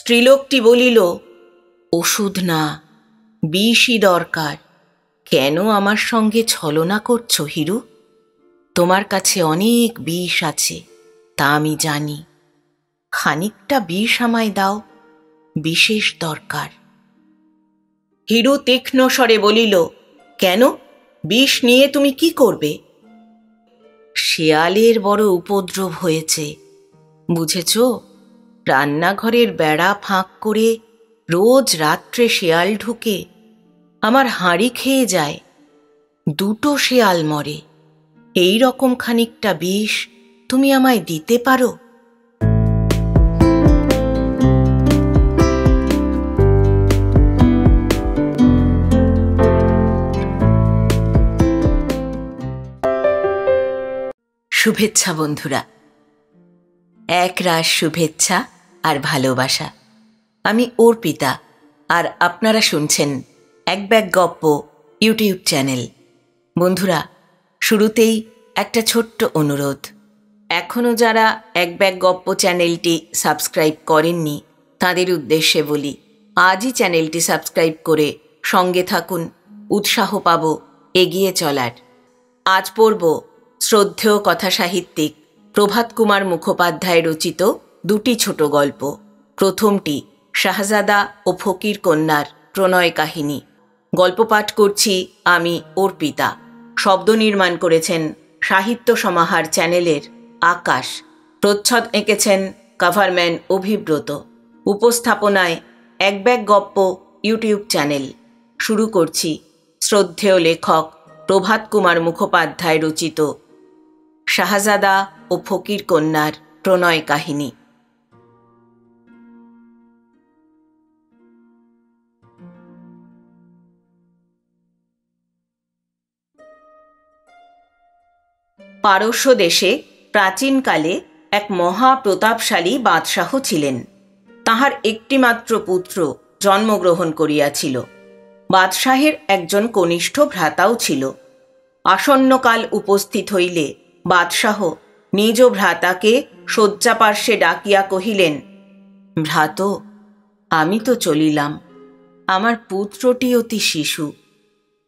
স্ত্রীলোকটি বলিল, ওষুধ না, বিষই দরকার। কেন আমার সঙ্গে ছলনা করছো হিরু? তোমার কাছে অনেক বিষ আছে, তা আমি জানি। খানিকটা বিষ আমায় দাও, বিশেষ দরকার। হিরু তীক্ষ্ণ স্বরে বলিল, কেন, বিষ নিয়ে তুমি কি করবে? শেয়ালের বড় উপদ্রব হয়েছে, বুঝেছ? রান্নাঘরের বেড়া ফাঁক করে রোজ রাত্রে শেয়াল ঢুকে আমার হাঁড়ি খেয়ে যায়। 2টো শেয়াল মরে। এই রকম খানিকটা বিষ তুমি আমায় দিতে পারো? শুভেচ্ছা বন্ধুরা, একরাশ শুভেচ্ছা আর ভালোবাসা। আমি অর্পিতা, আর আপনারা শুনছেন এক ব্যাগ গপ্প ইউটিউব চ্যানেল। বন্ধুরা, শুরুতেই একটা ছোট্ট অনুরোধ। এখনও যারা এক ব্যাগ গপ্প চ্যানেলটি সাবস্ক্রাইব করেননি তাদের উদ্দেশ্যে বলি, আজই চ্যানেলটি সাবস্ক্রাইব করে সঙ্গে থাকুন, উৎসাহ পাব এগিয়ে চলার। আজ পড়ব শ্রদ্ধেয় কথাসাহিত্যিক প্রভাত কুমার মুখোপাধ্যায় রচিত 2টি ছোট গল্প। প্রথমটি শাহজাদা ও ফকির কন্যার প্রণয় কাহিনী। গল্প পাঠ করছি আমি অর্পিতা। শব্দ নির্মাণ করেছেন সাহিত্য সমাহার চ্যানেলের আকাশ। প্রচ্ছদ এঁকেছেন কভারম্যান অভিব্রত। উপস্থাপনায় এক ব্যাগ গপ্প ইউটিউব চ্যানেল। শুরু করছি শ্রদ্ধেয় লেখক প্রভাত কুমার মুখোপাধ্যায় রচিত শাহজাদা ও ফকির কন্যার প্রণয় কাহিনী। পারস্য দেশে প্রাচীনকালে এক মহাপ্রতাপশালী বাদশাহ ছিলেন। তাহার একটিমাত্র পুত্র জন্মগ্রহণ করিয়াছিল। বাদশাহের একজন কনিষ্ঠ ভ্রাতাও ছিল। আসন্নকাল উপস্থিত হইলে বাদশাহ নিজ ভ্রাতাকে শয্যাপার্শ্বে ডাকিয়া কহিলেন, ভ্রাত, আমি তো চলিলাম, আমার পুত্রটি অতি শিশু।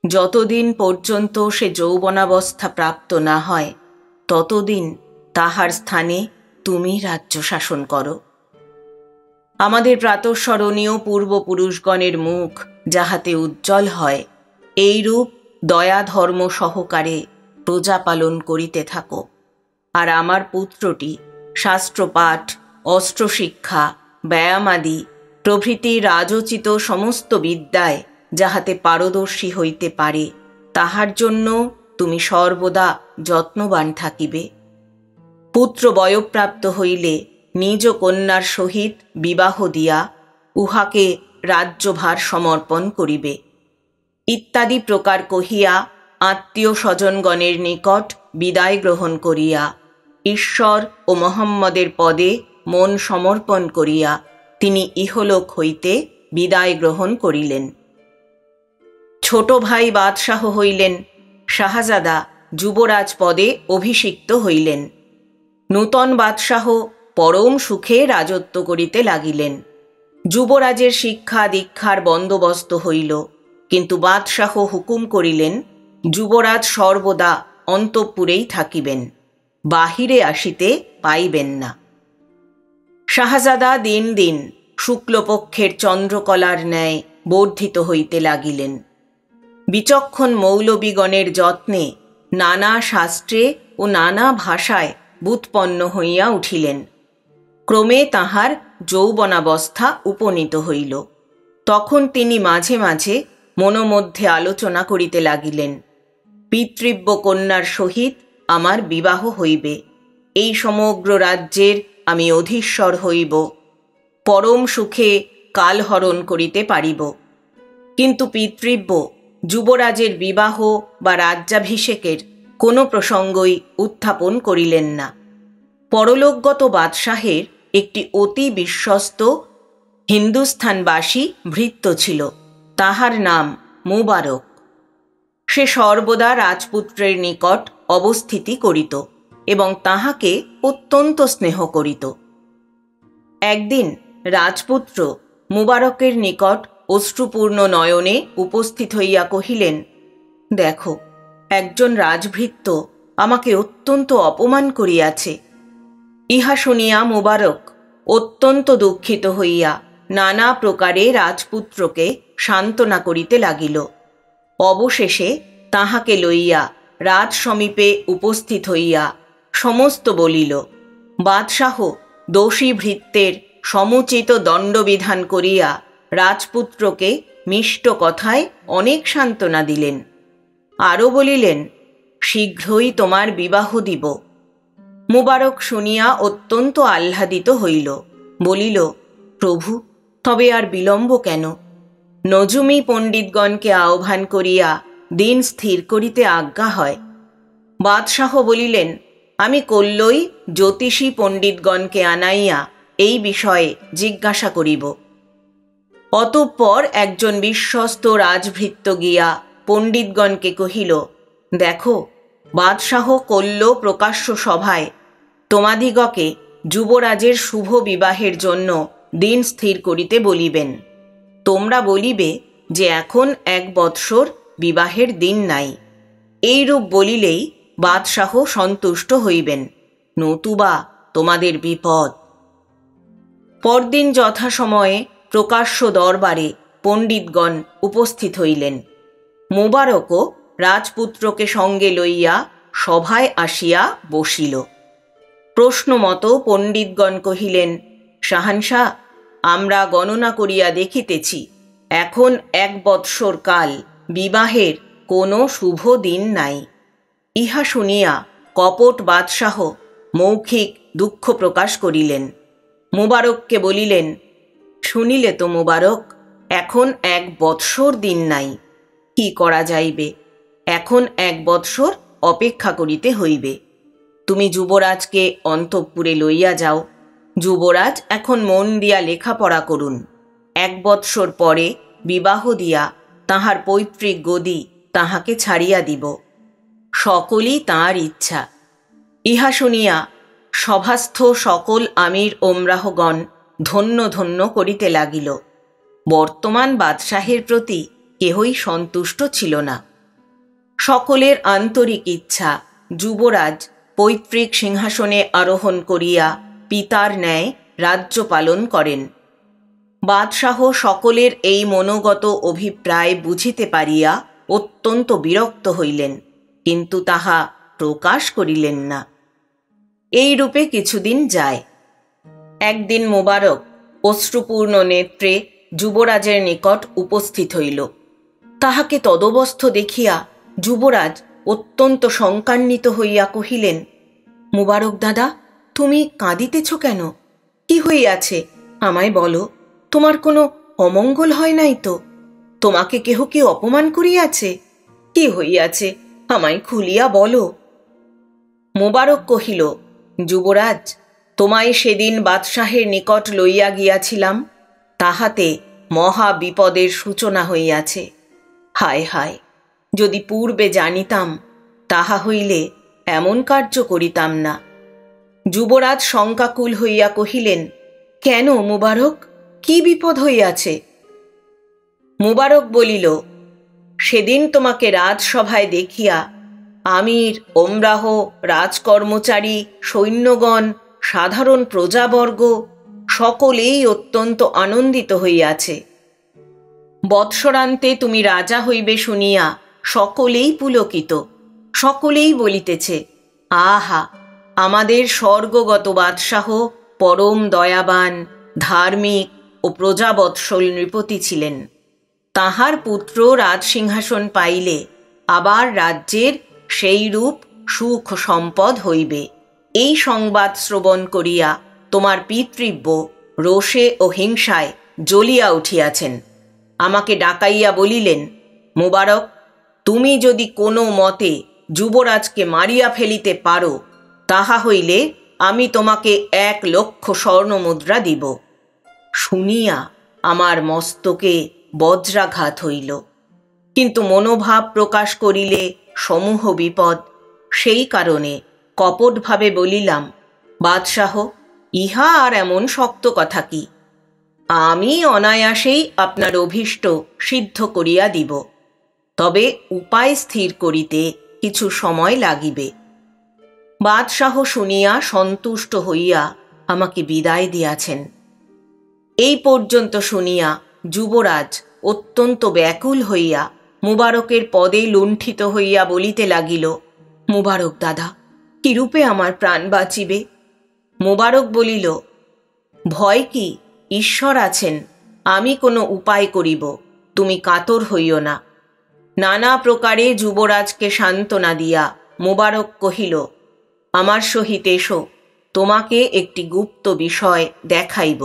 যতদিন পর্যন্ত সে যৌবনাবস্থা প্রাপ্ত না হয় ততদিন তাহার স্থানে তুমি রাজ্য শাসন করো। আমাদের প্রাতঃস্মরণীয় পূর্বপুরুষগণের মুখ যাহাতে উজ্জ্বল হয়, এইরূপ দয়া ধর্ম সহকারে প্রজা পালন করিতে থাকো। আর আমার পুত্রটি শাস্ত্রপাঠ, অস্ত্রশিক্ষা, ব্যায়ামাদি প্রভৃতি রাজোচিত সমস্ত বিদ্যায় যাহাতে পারদর্শী হইতে পারে, তাহার জন্য তুমি সর্বদা যত্নবান থাকিবে। পুত্র বয়ঃপ্রাপ্ত হইলে নিজ কন্যার সহিত বিবাহ দিয়া উহাকে রাজ্যভার সমর্পণ করিবে। ইত্যাদি প্রকার কহিয়া আত্মীয় স্বজনগণের নিকট বিদায় গ্রহণ করিয়া ঈশ্বর ও মোহাম্মদের পদে মন সমর্পণ করিয়া তিনি ইহলোক হইতে বিদায় গ্রহণ করিলেন। ছোট ভাই বাদশাহ হইলেন। শাহজাদা যুবরাজ পদে অভিষিক্ত হইলেন। নূতন বাদশাহ পরম সুখে রাজত্ব করিতে লাগিলেন। যুবরাজের শিক্ষা দীক্ষার বন্দোবস্ত হইল, কিন্তু বাদশাহ হুকুম করিলেন যুবরাজ সর্বদা অন্তঃপুরেই থাকিবেন, বাহিরে আসিতে পাইবেন না। শাহজাদা দিন দিন শুক্লপক্ষের চন্দ্রকলার ন্যায় বর্ধিত হইতে লাগিলেন। বিচক্ষণ মৌলবীগণের যত্নে নানা শাস্ত্রে ও নানা ভাষায় ব্যুৎপন্ন হইয়া উঠিলেন। ক্রমে তাহার যৌবনাবস্থা উপনীত হইল। তখন তিনি মাঝে মাঝে মনোমধ্যে আলোচনা করিতে লাগিলেন, পিতৃব্য কন্যার সহিত আমার বিবাহ হইবে, এই সমগ্র রাজ্যের আমি অধীশ্বর হইব, পরম সুখে কালহরণ করিতে পারিব। কিন্তু পিতৃব্য যুবরাজের বিবাহ বা রাজ্যাভিষেকের কোনো প্রসঙ্গই উত্থাপন করিলেন না। পরলোকগত বাদশাহের একটি অতি বিশ্বস্ত হিন্দুস্থানবাসী ভৃত্য ছিল, তাহার নাম মুবারক। সে সর্বদা রাজপুত্রের নিকট অবস্থিতি করিত এবং তাহাকে অত্যন্ত স্নেহ করিত। একদিন রাজপুত্র মুবারকের নিকট অশ্রুপূর্ণ নয়নে উপস্থিত হইয়া কহিলেন, দেখো, একজন রাজভৃত্য আমাকে অত্যন্ত অপমান করিয়াছে। ইহা শুনিয়া মুবারক অত্যন্ত দুঃখিত হইয়া নানা প্রকারে রাজপুত্রকে সান্ত্বনা করিতে লাগিল। অবশেষে তাহাকে লইয়া রাজ সমীপে উপস্থিত হইয়া সমস্ত বলিল। বাদশাহ দোষী ভৃত্যের সমুচিত দণ্ডবিধান করিয়া রাজপুত্রকে মিষ্ট কথায় অনেক সান্ত্বনা দিলেন। আরও বলিলেন, শীঘ্রই তোমার বিবাহ দিব। মুবারক শুনিয়া অত্যন্ত আহ্লাদিত হইল, বলিল, প্রভু, তবে আর বিলম্ব কেন? নজুমি পণ্ডিতগণকে আহ্বান করিয়া দিন স্থির করিতে আজ্ঞা হয়। বাদশাহ বলিলেন, আমি কল্যই জ্যোতিষী পণ্ডিতগণকে আনাইয়া এই বিষয়ে জিজ্ঞাসা করিব। অতঃপর একজন বিশ্বস্ত রাজভৃত্য গিয়া পণ্ডিতগণকে কহিল, দেখো, বাদশাহ কল্য প্রকাশ্য সভায় তোমাদিগকে যুবরাজের শুভ বিবাহের জন্য দিন স্থির করিতে বলিবেন। তোমরা বলিবে যে এখন 1 বৎসর বিবাহের দিন নাই। এইরূপ বলিলেই বাদশাহ সন্তুষ্ট হইবেন, নতুবা তোমাদের বিপদ। পরদিন যথাসময়ে প্রকাশ্য দরবারে পণ্ডিতগণ উপস্থিত হইলেন। মুবারকও রাজপুত্রকে সঙ্গে লইয়া সভায় আসিয়া বসিল। প্রশ্নমত পণ্ডিতগণ কহিলেন, শাহানশাহ, আমরা গণনা করিয়া দেখিতেছি এখন 1 বৎসর কাল বিবাহের কোনো শুভ দিন নাই। ইহা শুনিয়া কপট বাদশাহ মৌখিক দুঃখ প্রকাশ করিলেন। মুবারককে বলিলেন, শুনিলে তো মুবারক, এখন 1 বৎসর দিন নাই। কি করা যাইবে? এখন 1 বৎসর অপেক্ষা করিতে হইবে। তুমি যুবরাজকে অন্তঃপুরে লইয়া যাও। যুবরাজ এখন মন দিয়া লেখাপড়া করুন। 1 বৎসর পরে বিবাহ দিয়া তাহার পৈতৃক গদি তাহাকে ছাড়িয়া দিব। সকলই তাঁর ইচ্ছা। ইহা শুনিয়া সভাস্থ সকল আমির ওমরাহগণ ধন্য ধন্য করিতে লাগিল। বর্তমান বাদশাহের প্রতি কেহই সন্তুষ্ট ছিল না। সকলের আন্তরিক ইচ্ছা যুবরাজ পৈতৃক সিংহাসনে আরোহণ করিয়া পিতার ন্যায় রাজ্য পালন করেন। বাদশাহ সকলের এই মনোগত অভিপ্রায় বুঝিতে পারিয়া অত্যন্ত বিরক্ত হইলেন, কিন্তু তাহা প্রকাশ করিলেন না। এই রূপে কিছুদিন যায়। একদিন মুবারক অশ্রুপূর্ণ নেত্রে যুবরাজের নিকট উপস্থিত হইল। তাহাকে তদবস্থ দেখিয়া যুবরাজ অত্যন্ত শঙ্কান্বিত হইয়া কহিলেন, মুবারক দাদা, তুমি কাঁদিতেছ কেন? কি হইয়াছে আমায় বলো। তোমার কোনো অমঙ্গল হয় নাই তো? তোমাকে কেহ কি অপমান করিয়াছে? কি হইয়াছে আমায় খুলিয়া বলো। মুবারক কহিল, যুবরাজ, তোমায় সেদিন বাদশাহের নিকট লইয়া গিয়াছিলাম, তাহাতে মহা বিপদের সূচনা হইয়াছে। হায় হায়, যদি পূর্বে জানিতাম, তাহা হইলে এমন কার্য করিতাম না। যুবরাজ শঙ্কাকুল হইয়া কহিলেন, কেন মুবারক, কি বিপদ হইয়াছে? মুবারক বলিল, সেদিন তোমাকে রাজসভায় দেখিয়া আমির, ওমরাহ, রাজকর্মচারী, সৈন্যগণ, সাধারণ প্রজাবর্গ সকলেই অত্যন্ত আনন্দিত হইয়াছে। বৎসরান্তে তুমি রাজা হইবে শুনিয়া সকলেই পুলকিত। সকলেই বলিতেছে, আহা, আমাদের স্বর্গগত বাদশাহ পরম দয়াবান, ধার্মিক ও প্রজাবৎসল নৃপতি ছিলেন। তাহার পুত্র রাজসিংহাসন পাইলে আবার রাজ্যের সেই রূপ সুখ সম্পদ হইবে। এই সংবাদ শ্রবণ করিয়া তোমার পিতৃব্য রোষে ও হিংসায় জ্বলিয়া উঠিয়াছেন। আমাকে ডাকাইয়া বলিলেন, মুবারক, তুমি যদি কোনো মতে যুবরাজকে মারিয়া ফেলিতে পারো, তাহা হইলে আমি তোমাকে 1 লক্ষ স্বর্ণমুদ্রা দিব। শুনিয়া আমার মস্তকে বজ্রাঘাত হইল, কিন্তু মনোভাব প্রকাশ করিলে সমূহ বিপদ। সেই কারণে কপটভাবে বলিলাম, বাদশাহ, ইহা আর এমন শক্ত কথা কি? আমি অনায়াসেই আপনার অভীষ্ট সিদ্ধ করিয়া দিব, তবে উপায় স্থির করিতে কিছু সময় লাগিবে। বাদশাহ শুনিয়া সন্তুষ্ট হইয়া আমাকে বিদায় দিয়াছেন। এই পর্যন্ত শুনিয়া যুবরাজ অত্যন্ত ব্যাকুল হইয়া মুবারকের পদে লুণ্ঠিত হইয়া বলিতে লাগিল, মুবারক দাদা, কিরূপে আমার প্রাণ বাঁচিবে? মুবারক বলিল, ভয় কি? ঈশ্বর আছেন, আমি কোনো উপায় করিব, তুমি কাতর হইও না। নানা প্রকারে যুবরাজকে সান্ত্বনা দিয়া মুবারক কহিল, আমার সহিত এসো, তোমাকে একটি গুপ্ত বিষয় দেখাইব।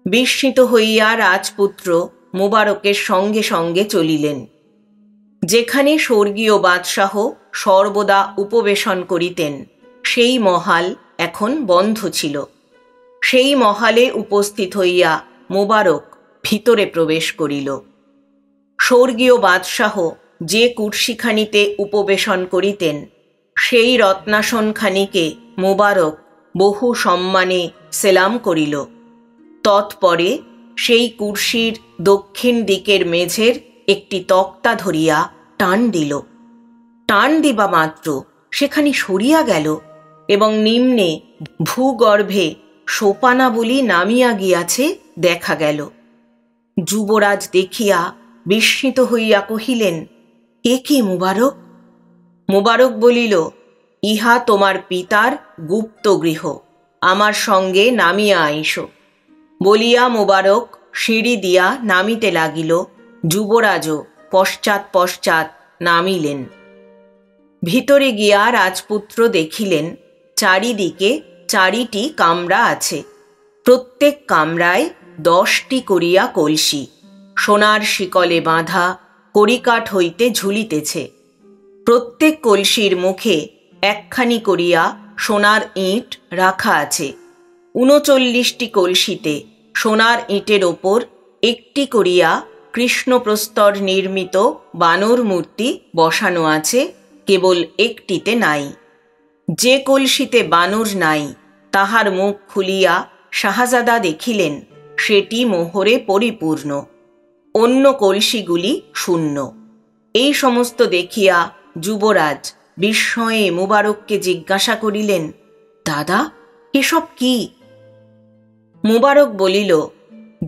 বিস্মিত হইয়া রাজপুত্র মুবারকের সঙ্গে সঙ্গে চলিলেন। যেখানে স্বর্গীয় বাদশাহ সর্বদা উপবেশন করিতেন, সেই মহাল এখন বন্ধ ছিল। সেই মহালে উপস্থিত হইয়া মুবারক ভিতরে প্রবেশ করিল। স্বর্গীয় বাদশাহ যে কুর্সিখানিতে উপবেশন করিতেন, সেই রত্নাসনখানিকে মুবারক বহু সম্মানে সেলাম করিল। তৎপরে সেই কুর্সির দক্ষিণ দিকের মেঝের একটি তক্তা ধরিয়া টান দিল। টান দিবা মাত্র সেখানে সরিয়া গেল এবং নিম্নে ভূগর্ভে সোপানাবলী নামিয়া গিয়াছে দেখা গেল। যুবরাজ দেখিয়া বিস্মিত হইয়া কহিলেন, এ কি মুবারক? মুবারক বলিল, ইহা তোমার পিতার গুপ্ত গৃহ, আমার সঙ্গে নামিয়া আইসো। বলিয়া মুবারক সিঁড়ি দিয়া নামিতে লাগিল। যুবরাজও পশ্চাৎ পশ্চাৎ নামিলেন। ভিতরে গিয়া রাজপুত্র দেখিলেন চারিদিকে 4টি কামরা আছে। প্রত্যেক কামরায় 10টি করিয়া কলসি সোনার শিকলে বাঁধা কড়িকাঠ হইতে ঝুলিতেছে। প্রত্যেক কলসির মুখে একখানি করিয়া সোনার ইঁট রাখা আছে। 39টি কলসিতে সোনার ইঁটের ওপর একটি করিয়া কৃষ্ণপ্রস্তর নির্মিত বানর মূর্তি বসানো আছে, কেবল একটিতে নাই। যে কলসিতে বানর নাই, তাহার মুখ খুলিয়া শাহজাদা দেখিলেন সেটি মোহরে পরিপূর্ণ, অন্য কলসিগুলি শূন্য। এই সমস্ত দেখিয়া যুবরাজ বিস্ময়ে মুবারককে জিজ্ঞাসা করিলেন, দাদা, এসব কি? মুবারক বলিল,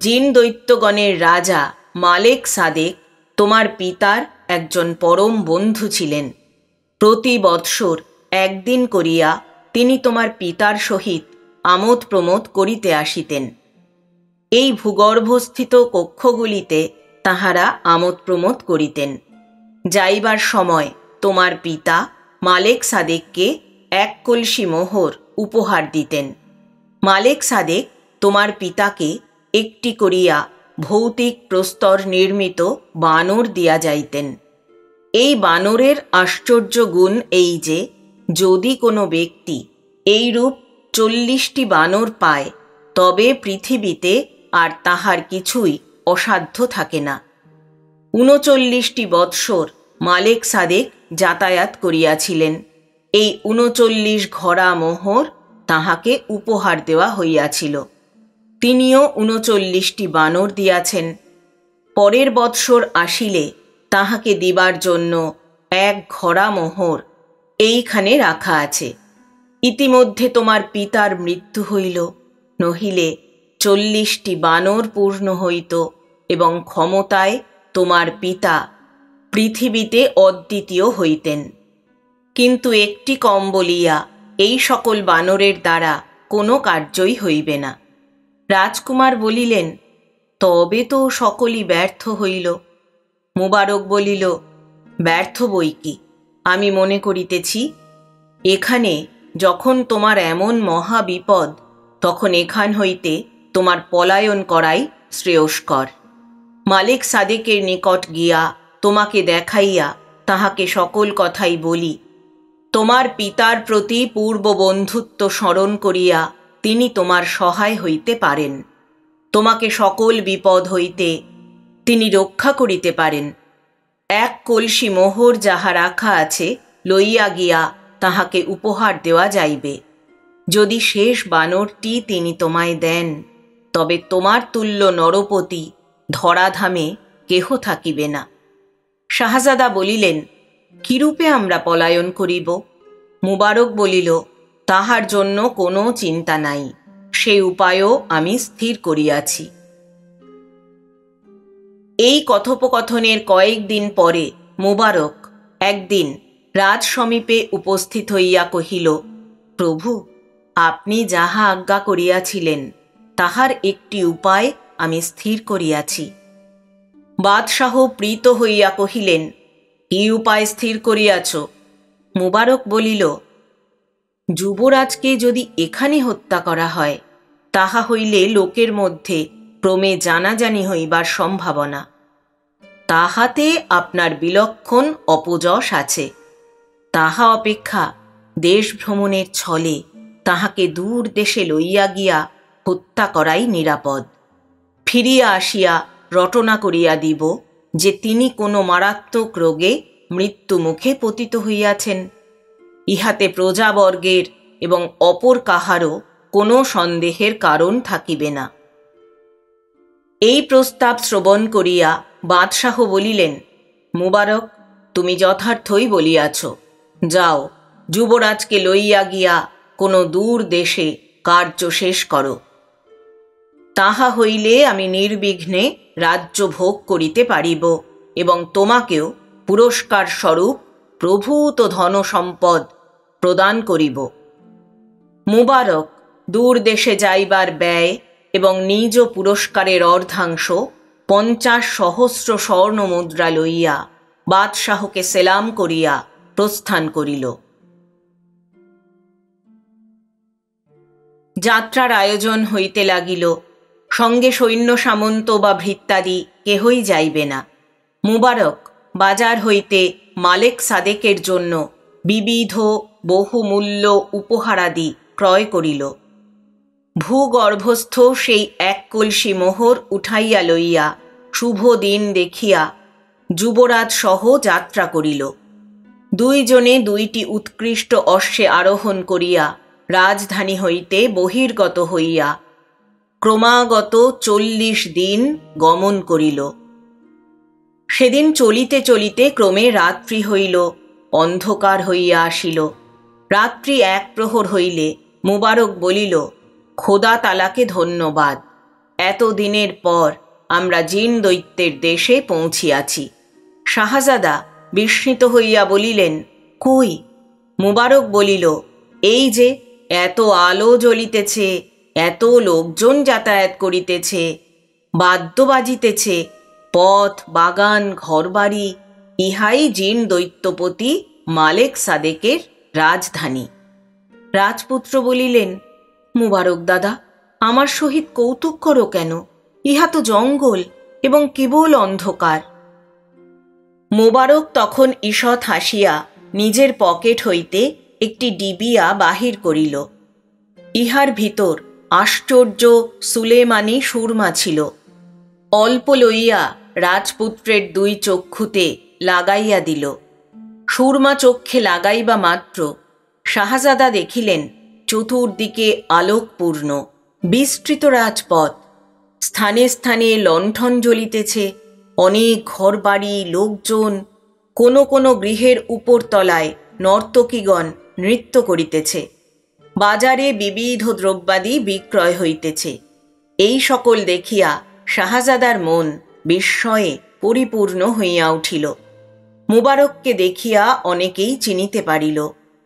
জিন দৈত্যগণের রাজা মালেক সাদেক তোমার পিতার একজন পরম বন্ধু ছিলেন। প্রতি বৎসর একদিন করিয়া তিনি তোমার পিতার সহিত আমোদ প্রমোদ করিতে আসিতেন। এই ভূগর্ভস্থিত কক্ষগুলিতে তাহারা আমোদ প্রমোদ করিতেন। যাইবার সময় তোমার পিতা মালেক সাদেককে 1 কলসি মোহর উপহার দিতেন। মালেক সাদেক তোমার পিতাকে একটি করিয়া ভৌতিক প্রস্তর নির্মিত বানর দিয়া যাইতেন। এই বানরের আশ্চর্য গুণ এই যে, যদি কোনো ব্যক্তি এইরূপ 40টি বানর পায়, তবে পৃথিবীতে আর তাহার কিছুই অসাধ্য থাকে না। 39টি বৎসর মালেক সাদেক যাতায়াত করিয়াছিলেন। এই 39 ঘোড়া মোহর তাহাকে উপহার দেওয়া হইয়াছিল। তিনিও 39টি বানর দিয়াছেন। পরের বৎসর আসিলে তাহাকে দিবার জন্য 1 ঘোড়া মোহর এইখানে রাখা আছে। ইতিমধ্যে তোমার পিতার মৃত্যু হইল, নহিলে 40টি বানর পূর্ণ হইত এবং ক্ষমতায় তোমার পিতা পৃথিবীতে অদ্বিতীয় হইতেন। কিন্তু একটি কম বলিয়া এই সকল বানরের দ্বারা কোনো কার্যই হইবে না। রাজকুমার বলিলেন, তবে তো সকলই ব্যর্থ হইল। মুবারক বলিল, ব্যর্থ বই কি? আমি মনে করিতেছি, এখানে যখন তোমার এমন মহা বিপদ, তখন এখান হইতে তোমার পলায়ন করাই শ্রেয়স্কর। মালেক সাদেকের নিকট গিয়া তোমাকে দেখাইয়া তাহাকে সকল কথাই বলি। তোমার পিতার প্রতি পূর্ব বন্ধুত্ব স্মরণ করিয়া তিনি তোমার সহায় হইতে পারেন। তোমাকে সকল বিপদ হইতে তিনি রক্ষা করিতে পারেন। 1 কলসি মোহর যাহা রাখা আছে, লইয়া গিয়া তাহাকে উপহার দেওয়া যাইবে। যদি শেষ বানরটি তিনি তোমায় দেন, তবে তোমার তুল্য নরপতি ধরাধামে কেহ থাকিবে না। শাহজাদা বলিলেন, কিরূপে আমরা পলায়ন করিব? মুবারক বলিল, তাহার জন্য কোনো চিন্তা নাই, সে উপায়ও আমি স্থির করিয়াছি। এই কথোপকথনের কয়েকদিন পরে মুবারক একদিন রাজ সমীপে উপস্থিত হইয়া কহিল, প্রভু, আপনি যাহা আজ্ঞা করিয়াছিলেন তাহার একটি উপায় আমি স্থির করিয়াছি। বাদশাহ প্রীত হইয়া কহিলেন, কি উপায় স্থির করিয়াছ? মুবারক বলিল, যুবরাজকে যদি এখানে হত্যা করা হয় তাহা হইলে লোকের মধ্যে ক্রমে জানাজানি হইবার সম্ভাবনা। তাহাতে আপনার বিলক্ষণ অপযশ আছে। তাহা অপেক্ষা দেশ ভ্রমণের ছলে তাহাকে দূর দেশে লইয়া গিয়া হত্যা করাই নিরাপদ। ফিরিয়া আসিয়া রটনা করিয়া দিব যে তিনি কোনো মারাত্মক রোগে মৃত্যুমুখে পতিত হইয়াছেন। ইহাতে প্রজাবর্গের এবং অপর কাহারও কোনো সন্দেহের কারণ থাকিবে না। এই প্রস্তাব শ্রবণ করিয়া বাদশাহ বলিলেন, মুবারক, তুমি যথার্থই বলিয়াছ। যাও, যুবরাজকে লইয়া গিয়া কোনো দূর দেশে কার্য শেষ করো। তাহা হইলে আমি নির্বিঘ্নে রাজ্য ভোগ করিতে পারিব এবং তোমাকেও পুরস্কার স্বরূপ প্রভূত ধন সম্পদ প্রদান করিব। মুবারক দূর দেশে যাইবার ব্যয় এবং নিজ পুরস্কারের অর্ধাংশ 50,000 স্বর্ণ মুদ্রা লইয়া বাদশাহকে সেলাম করিয়া প্রস্থান করিল। যাত্রার আয়োজন হইতে লাগিল। সঙ্গে সৈন্য সামন্ত বা ভৃত্যাদি কেহই যাইবে না। মুবারক বাজার হইতে মালেক সাদেকের জন্য বিবিধ বহুমূল্য উপহারাদি ক্রয় করিল। ভূগর্ভস্থ সেই এক কলসি মোহর উঠাইয়া লইয়া শুভ দিন দেখিয়া যুবরাজ সহ যাত্রা করিল। দুইজনে 2টি উৎকৃষ্ট অশ্বে আরোহণ করিয়া রাজধানী হইতে বহির্গত হইয়া ক্রমাগত 40 দিন গমন করিল। সেদিন চলিতে চলিতে ক্রমে রাত্রি হইল, অন্ধকার হইয়া আসিল। রাত্রি 1 প্রহর হইলে মুবারক বলিল, খোদা তালাকে ধন্যবাদ, এত দিনের পর আমরা জিন দৈত্যের দেশে পৌঁছিয়াছি। শাহজাদা বিস্মিত হইয়া বলিলেন, কই? মুবারক বলিল, এই যে এত আলো জ্বলিতেছে, এত লোকজন যাতায়াত করিতেছে, বাদ্য বাজিতেছে, পথ বাগান ঘরবাড়ি, ইহাই জিন দৈত্যপতি মালেক সাদেকের রাজধানী। রাজপুত্র বলিলেন, মুবারক দাদা, আমার সহিত কৌতুক করো কেন? ইহা তো জঙ্গল এবং কেবল অন্ধকার। মুবারক তখন ঈষৎ হাসিয়া নিজের পকেট হইতে একটি ডিবিয়া বাহির করিল। ইহার ভিতর আশ্চর্য সুলেমানি সুরমা ছিল। অল্প লইয়া রাজপুত্রের 2 চক্ষুতে লাগাইয়া দিল। সুরমা চক্ষে লাগাইবা মাত্র শাহজাদা দেখিলেন চতুর্দিকে আলোকপূর্ণ বিস্তৃত রাজপথ। স্থানে স্থানে লণ্ঠন জ্বলিতেছে, অনেক ঘরবাড়ি, লোকজন, কোনো কোনো গৃহের উপরতলায় নর্তকীগণ নৃত্য করিতেছে। বাজারে বিবিধ দ্রব্যাদি বিক্রয় হইতেছে। এই সকল দেখিয়া শাহজাদার মন বিস্ময়ে পরিপূর্ণ হইয়া উঠিল। মুবারককে দেখিয়া অনেকেই চিনিতে পারিল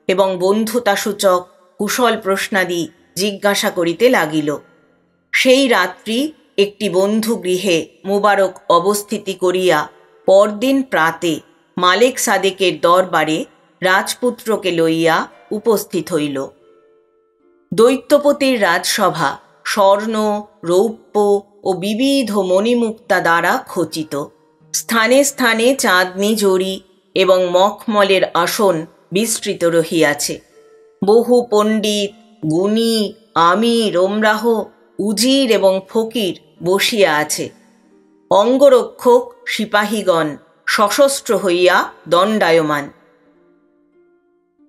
এবং বন্ধুতাসূচক কুশল প্রশ্নাদি জিজ্ঞাসা করিতে লাগিল। সেই রাত্রি একটি বন্ধু গৃহে মুবারক অবস্থিতি করিয়া পরদিন প্রাতে মালেক সাদেকের দরবারে রাজপুত্রকে লইয়া উপস্থিত হইল। দৈত্যপতির রাজসভা স্বর্ণ, রৌপ্য ও বিবিধ মণিমুক্তা দ্বারা খচিত। স্থানে স্থানে চাঁদনি জড়ি এবং মখমলের আসন বিস্তৃত রহিয়াছে। বহু পণ্ডিত, গুণী, আমির, ওমরাহ, উজির এবং ফকির বসিয়া আছে। অঙ্গরক্ষক সিপাহীগণ সশস্ত্র হইয়া দণ্ডায়মান।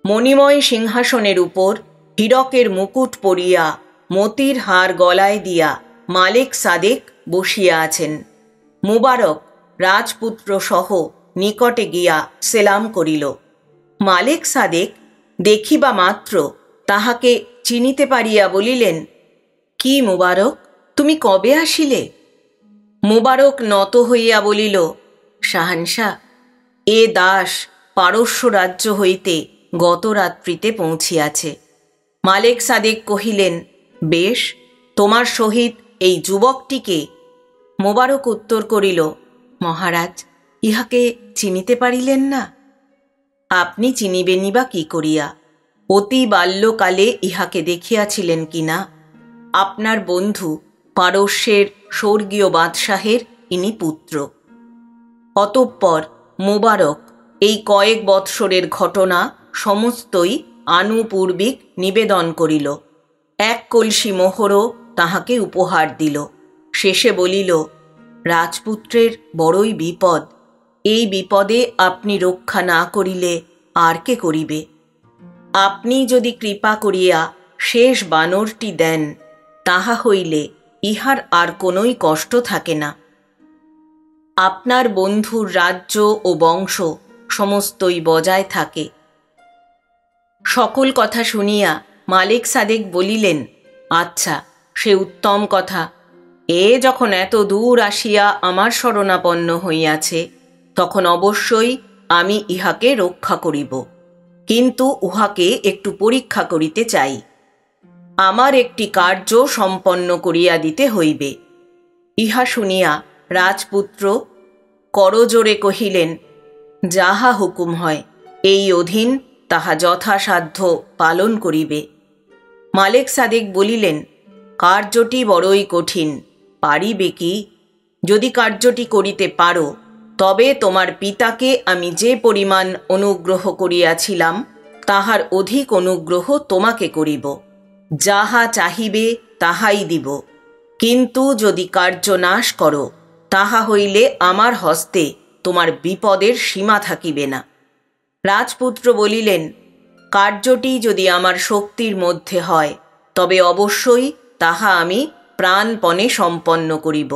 মণিময় সিংহাসনের উপর হীরকের মুকুট পরিয়া, মতির হার গলায় দিয়া মালেক সাদেক বসিয়া আছেন। মুবারক রাজপুত্র সহ নিকটে গিয়া সেলাম করিল। মালেক সাদেক দেখিবা মাত্র তাহাকে চিনিতে পারিয়া বলিলেন, কি মুবারক, তুমি কবে আসিলে? মুবারক নত হইয়া বলিল, শাহানশাহ, এ দাস পারস্য রাজ্য হইতে গত রাত্রিতে পৌঁছিয়াছে। মালেক সাদেক কহিলেন, বেশ, তোমার সহিত এই যুবকটিকে? মোবারক উত্তর করিল, মহারাজ, ইহাকে চিনিতে পারিলেন না? আপনি চিনিবেনি বা কি করিয়া? অতি বাল্যকালে ইহাকে দেখিয়াছিলেন কিনা? আপনার বন্ধু পারস্যের স্বর্গীয় বাদশাহের ইনি পুত্র। অতঃপর মোবারক এই কয়েক বৎসরের ঘটনা সমস্তই আনুপূর্বিক নিবেদন করিল। এক কলসি মোহরও তাহাকে উপহার দিল। শেষে বলিল, রাজপুত্রের বড়ই বিপদ। এই বিপদে আপনি রক্ষা না করিলে আর কে করিবে? আপনি যদি কৃপা করিয়া শেষ বানরটি দেন, তাহা হইলে ইহার আর কোনোই কষ্ট থাকে না। আপনার বন্ধুর রাজ্য ও বংশ সমস্তই বজায় থাকে। সকল কথা শুনিয়া মালেক সাদেক বলিলেন, আচ্ছা, সে উত্তম কথা। এ যখন এত দূর আসিয়া আমার শরণাপন্ন হইয়াছে, তখন অবশ্যই আমি ইহাকে রক্ষা করিব। কিন্তু উহাকে একটু পরীক্ষা করিতে চাই। আমার একটি কার্য সম্পন্ন করিয়া দিতে হইবে। ইহা শুনিয়া রাজপুত্র করজোড়ে কহিলেন, যাহা হুকুম হয়, এই অধীন তাহা যথাসাধ্য পালন করিবে। মালেক সাদেক বলিলেন, কার্যটি বড়ই কঠিন, পারিবে কি? যদি কার্যটি করিতে পারো, তবে তোমার পিতাকে আমি যে পরিমাণ অনুগ্রহ করিয়াছিলাম, তাহার অধিক অনুগ্রহ তোমাকে করিব। যাহা চাহিবে তাহাই দিব। কিন্তু যদি কার্য নাশ করো, তাহা হইলে আমার হস্তে তোমার বিপদের সীমা থাকিবে না। রাজপুত্র বলিলেন, কার্যটি যদি আমার শক্তির মধ্যে হয়, তবে অবশ্যই তাহা আমি প্রাণপণে সম্পন্ন করিব।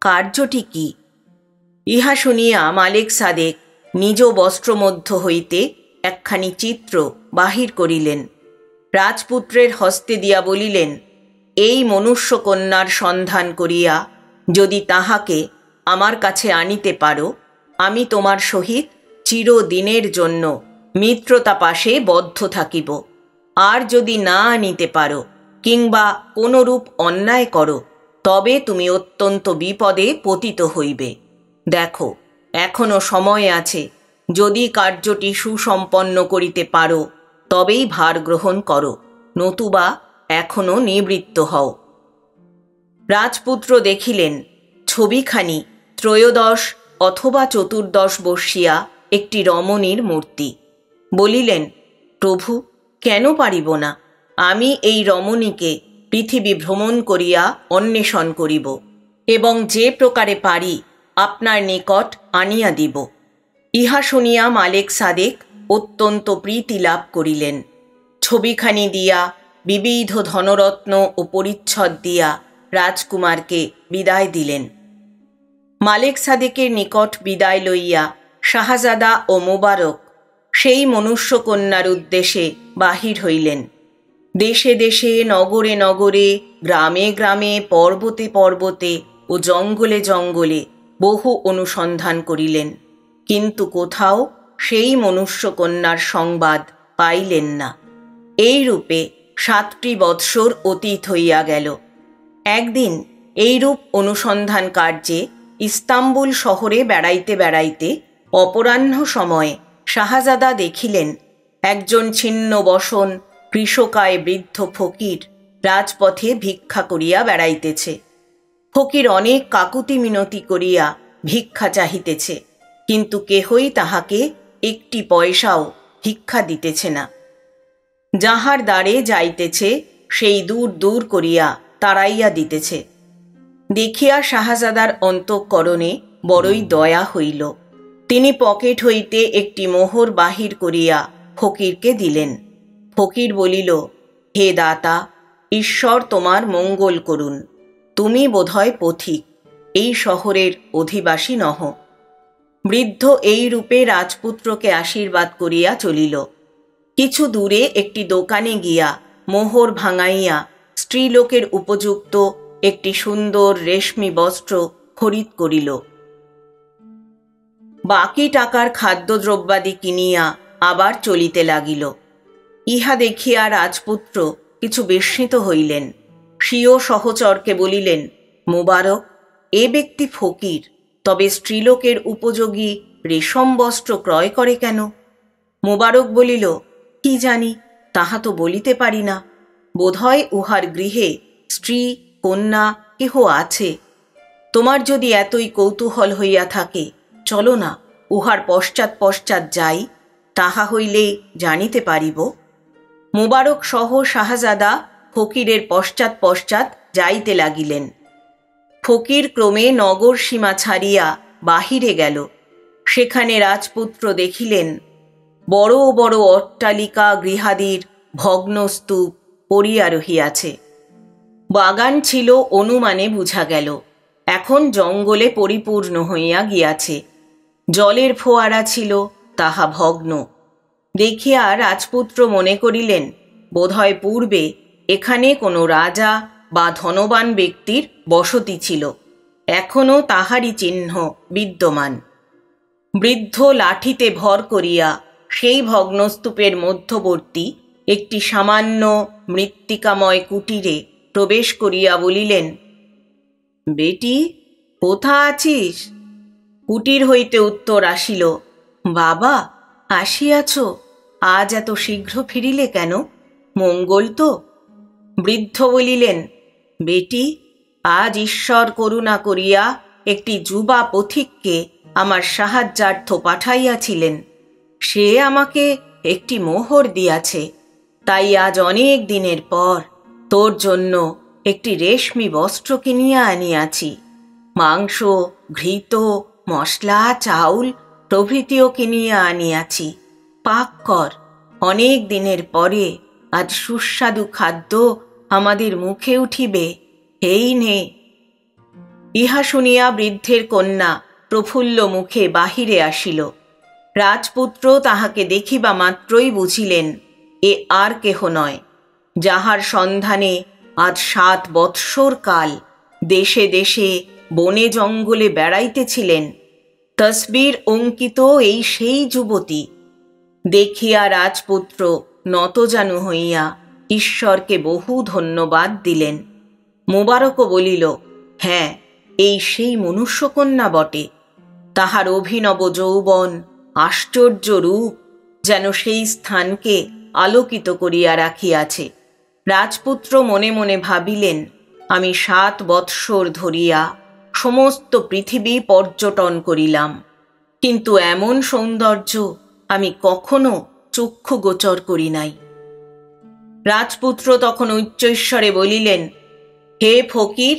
কার্যটি কি? ইহা শুনিয়া মালেক সাদেক নিজ বস্ত্রমধ্য হইতে একখানি চিত্র বাহির করিলেন। রাজপুত্রের হস্তে দিয়া বলিলেন, এই মনুষ্যকন্যার সন্ধান করিয়া যদি তাহাকে আমার কাছে আনিতে পারো, আমি তোমার সহিত চিরদিনের জন্য মিত্রতা পাশে বদ্ধ থাকিব। আর যদি না আনিতে পারো কিংবা কোনরূপ অন্যায় করো, তবে তুমি অত্যন্ত বিপদে পতিত হইবে। দেখো, এখনো সময় আছে। যদি কার্যটি সুসম্পন্ন করিতে পারো, তবেই ভার গ্রহণ করো, নতুবা এখনো নিবৃত্ত হও। রাজপুত্র দেখিলেন ছবিখানি ত্রয়োদশ অথবা চতুর্দশ বর্ষিয়া একটি রমণীর মূর্তি। বলিলেন, প্রভু, কেন পারিব না? আমি এই রমণীকে পৃথিবী ভ্রমণ করিয়া অন্বেষণ করিব এবং যে প্রকারে পারি আপনার নিকট আনিয়া দিব। ইহা শুনিয়া মালেক সাদেক অত্যন্ত প্রীতি লাভ করিলেন। ছবিখানি দিয়া বিবিধ ধনরত্ন ও পরিচ্ছদ দিয়া রাজকুমারকে বিদায় দিলেন। মালেক সাদেকের নিকট বিদায় লইয়া শাহজাদা ও মোবারক সেই মনুষ্যকন্যার উদ্দেশ্যে বাহির হইলেন। দেশে দেশে, নগরে নগরে, গ্রামে গ্রামে, পর্বতে পর্বতে ও জঙ্গলে জঙ্গলে বহু অনুসন্ধান করিলেন, কিন্তু কোথাও সেই মনুষ্যকন্যার সংবাদ পাইলেন না। এইরূপে 7টি বৎসর অতীত হইয়া গেল। একদিন এইরূপ অনুসন্ধান কার্যে ইস্তাম্বুল শহরে বেড়াইতে বেড়াইতে অপরাহ্ন সময়ে শাহজাদা দেখিলেন একজন ছিন্ন বসন কৃষকায় বৃদ্ধ ফকির রাজপথে ভিক্ষা করিয়া বেড়াইতেছে। ফকির অনেক কাকুতি মিনতি করিয়া ভিক্ষা চাহিতেছে, কিন্তু কেহই তাহাকে একটি পয়সাও ভিক্ষা দিতেছে না। যাহার দ্বারে যাইতেছে সেই দূর দূর করিয়া তাড়াইয়া দিতেছে। দেখিয়া শাহজাদার অন্তঃকরণে বড়ই দয়া হইল। তিনি পকেট হইতে একটি মোহর বাহির করিয়া ফকিরকে দিলেন। ফকির বলিল, হে দাতা, ঈশ্বর তোমার মঙ্গল করুন। তুমি বোধহয় পথিক, এই শহরের অধিবাসী নহ। বৃদ্ধ এই রূপে রাজপুত্রকে আশীর্বাদ করিয়া চলিল। কিছু দূরে একটি দোকানে গিয়া মোহর ভাঙাইয়া স্ত্রীলোকের উপযুক্ত একটি সুন্দর রেশমি বস্ত্র খরিদ করিল। বাকি টাকার খাদ্যদ্রব্যাদি কিনিয়া আবার চলিতে লাগিল। ইহা দেখিয়া রাজপুত্র কিছু বিস্মিত হইলেন। স্বীয় সহচরকে বলিলেন, মুবারক, এ ব্যক্তি ফকির, তবে স্ত্রীলোকের উপযোগী রেশম বস্ত্র ক্রয় করে কেন? মুবারক বলিল, কি জানি, তাহা তো বলিতে পারি না। বোধহয় উহার গৃহে স্ত্রী কন্যা কেহ আছে। তোমার যদি এতই কৌতূহল হইয়া থাকে, চলো না, উহার পশ্চাৎ পশ্চাৎ যাই, তাহা হইলে জানিতে পারিব। মুবারক সহ শাহজাদা ফকিরের পশ্চাৎ পশ্চাৎ যাইতে লাগিলেন। ফকির ক্রমে নগর সীমা ছাড়িয়া বাহিরে গেল। সেখানে রাজপুত্র দেখিলেন বড় বড় অট্টালিকা গৃহাদির ভগ্নস্তূপ পড়িয়া রহিয়াছে। বাগান ছিল অনুমানে বুঝা গেল, এখন জঙ্গলে পরিপূর্ণ হইয়া গিয়াছে। জলের ফোয়ারা ছিল, তাহা ভগ্ন। দেখিয়া রাজপুত্র মনে করিলেন, বোধহয় পূর্বে এখানে কোনো রাজা বা ধনবান ব্যক্তির বসতি ছিল, এখনও তাহারই চিহ্ন বিদ্যমান। বৃদ্ধ লাঠিতে ভর করিয়া সেই ভগ্নস্তূপের মধ্যবর্তী একটি সামান্য মৃত্তিকাময় কুটিরে প্রবেশ করিয়া বলিলেন, বেটি, কোথা আছিস? কুটির হইতে উত্তর আসিল, বাবা, আসিয়াছ? আজ এত শীঘ্র ফিরিলে কেন? মঙ্গল তো? বৃদ্ধ বলিলেন, বেটি, আজ ঈশ্বর করুণা করিয়া একটি যুবা পথিককে আমার সাহায্যার্থ পাঠাইয়াছিলেন। সে আমাকে একটি মোহর দিয়াছে, তাই আজ অনেক দিনের পর তোর জন্য একটি রেশমি বস্ত্র কিনিয়া আনিয়াছি। মাংস, ঘৃত, মশলা, চাউল প্রভৃতিও কিনিয়া আনিয়াছি। পাক কর, অনেক দিনের পরে আজ সুস্বাদু খাদ্য আমাদের মুখে উঠিবে, এই নে। ইহা শুনিয়া বৃদ্ধের কন্যা প্রফুল্ল মুখে বাহিরে আসিল। রাজপুত্র তাহাকে দেখিবা মাত্রই বুঝিলেন এ আর কেহ নয়, যাহার সন্ধানে আজ 7 বৎসর কাল দেশে দেশে বনে জঙ্গলে বেড়াইতেছিলেন। তসবির অঙ্কিত এই সেই যুবতী। দেখিয়া রাজপুত্র নতজানু হইয়া ঈশ্বরকে বহু ধন্যবাদ দিলেন। মুবারকও বলিল, হ্যাঁ, এই সেই মনুষ্যকন্যা বটে। তাহার অভিনব যৌবন, আশ্চর্য রূপ যেন সেই স্থানকে আলোকিত করিয়া রাখিয়াছে। রাজপুত্র মনে মনে ভাবিলেন, আমি 7 বৎসর ধরিয়া সমস্ত পৃথিবী পর্যটন করিলাম, কিন্তু এমন সৌন্দর্য আমি কখনো চক্ষু গোচর করি নাই। রাজপুত্র তখন উচ্চৈঃস্বরে বলিলেন, হে ফকির,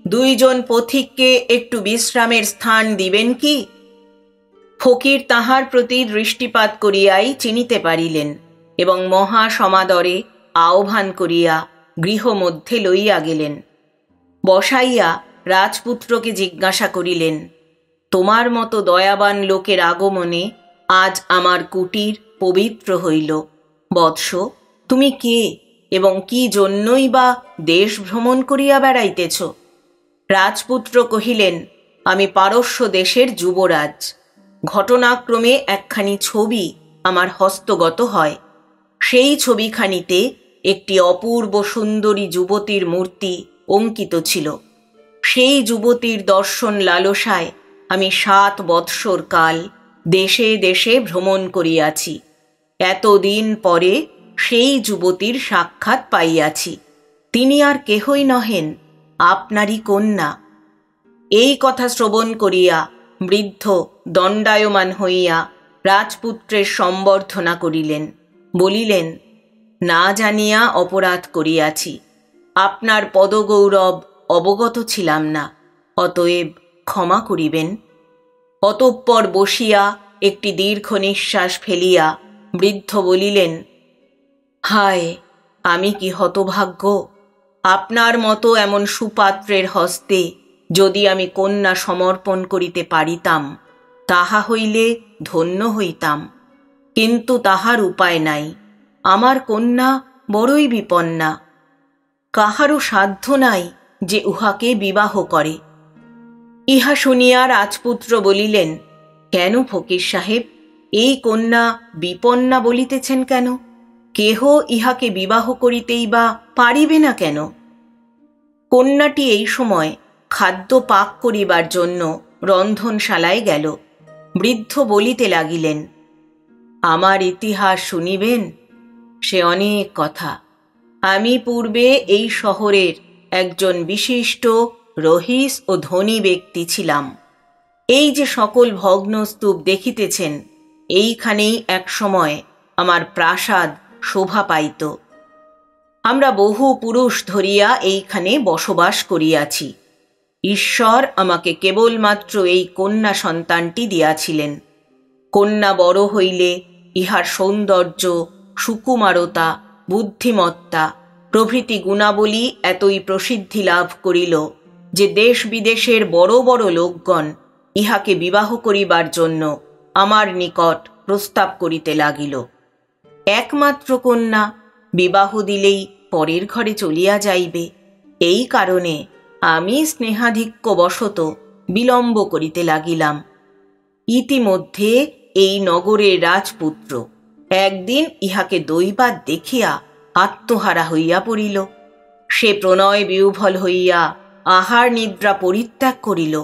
2 জন পথিককে একটু বিশ্রামের স্থান দিবেন কি? ফকির তাহার প্রতি দৃষ্টিপাত করিয়াই চিনিতে পারিলেন এবং মহা সমাদরে আহ্বান করিয়া গৃহমধ্যে লইয়া গেলেন। বসাইয়া রাজপুত্রকে জিজ্ঞাসা করিলেন, তোমার মতো দয়াবান লোকের আগমনে আজ আমার কুটির পবিত্র হইল। বৎস, তুমি কে এবং কি জন্যই বা দেশ ভ্রমণ করিয়া বেড়াইতেছ? রাজপুত্র কহিলেন, আমি পারস্য দেশের যুবরাজ। ঘটনাক্রমে একখানি ছবি আমার হস্তগত হয়। সেই ছবিখানিতে একটি অপূর্ব সুন্দরী যুবতীর মূর্তি অঙ্কিত ছিল। সেই যুবতীর দর্শন লালসায় আমি 7 বৎসর কাল দেশে দেশে ভ্রমণ করিয়াছি। এতদিন পরে সেই যুবতীর সাক্ষাৎ পাইয়াছি। তিনি আর কেহই নহেন, আপনারই কন্যা। এই কথা শ্রবণ করিয়া বৃদ্ধ দণ্ডায়মান হইয়া রাজপুত্রের সম্বর্ধনা করিলেন। বলিলেন, না জানিয়া অপরাধ করিয়াছি, আপনার পদগৌরব অবগত ছিলাম না, অতএব ক্ষমা করিবেন। অতঃপর বসিয়া একটি দীর্ঘ নিঃশ্বাস ফেলিয়া বৃদ্ধ বলিলেন, হায়, আমি কি হতভাগ্য! আপনার মতো এমন সুপাত্রের হস্তে যদি আমি কন্যা সমর্পণ করিতে পারিতাম, তাহা হইলে ধন্য হইতাম। কিন্তু তাহার উপায় নাই। আমার কন্যা বড়ই বিপন্না। কাহারও সাধ্য নাই যে উহাকে বিবাহ করে। ইহা শুনিয়া রাজপুত্র বলিলেন, কেন ফকির সাহেব, এই কন্যা বিপন্না বলিতেছেন কেন? কেহ ইহাকে বিবাহ করিতেই বা পারিবে না কেন? কন্যাটি এই সময় খাদ্য পাক করিবার জন্য রন্ধনশালায় গেল। বৃদ্ধ বলিতে লাগিলেন, আমার ইতিহাস শুনিবেন? সে অনেক কথা। আমি পূর্বে এই শহরের একজন বিশিষ্ট রহিস ও ধনী ব্যক্তি ছিলাম। এই যে সকল ভগ্নস্তূপ দেখিতেছেন, এইখানেই একসময় আমার প্রাসাদ শোভা পাইত। আমরা বহু পুরুষ ধরিয়া এইখানে বসবাস করিয়াছি। ঈশ্বর আমাকে কেবলমাত্র এই কন্যা সন্তানটি দিয়াছিলেন। কন্যা বড় হইলে ইহার সৌন্দর্য, সুকুমারতা, বুদ্ধিমত্তা প্রভৃতি গুণাবলী এতই প্রসিদ্ধি লাভ করিল যে দেশ বিদেশের বড় বড় লোকগণ ইহাকে বিবাহ করিবার জন্য আমার নিকট প্রস্তাব করিতে লাগিল। একমাত্র কন্যা, বিবাহ দিলেই পরের ঘরে চলিয়া যাইবে, এই কারণে আমি স্নেহাধিক্যবশত বিলম্ব করিতে লাগিলাম। ইতিমধ্যে এই নগরের রাজপুত্র একদিন ইহাকে দৈবাৎ দেখিয়া আত্মহারা হইয়া পড়িল। সে প্রণয় বিহ্বল হইয়া আহার নিদ্রা পরিত্যাগ করিল,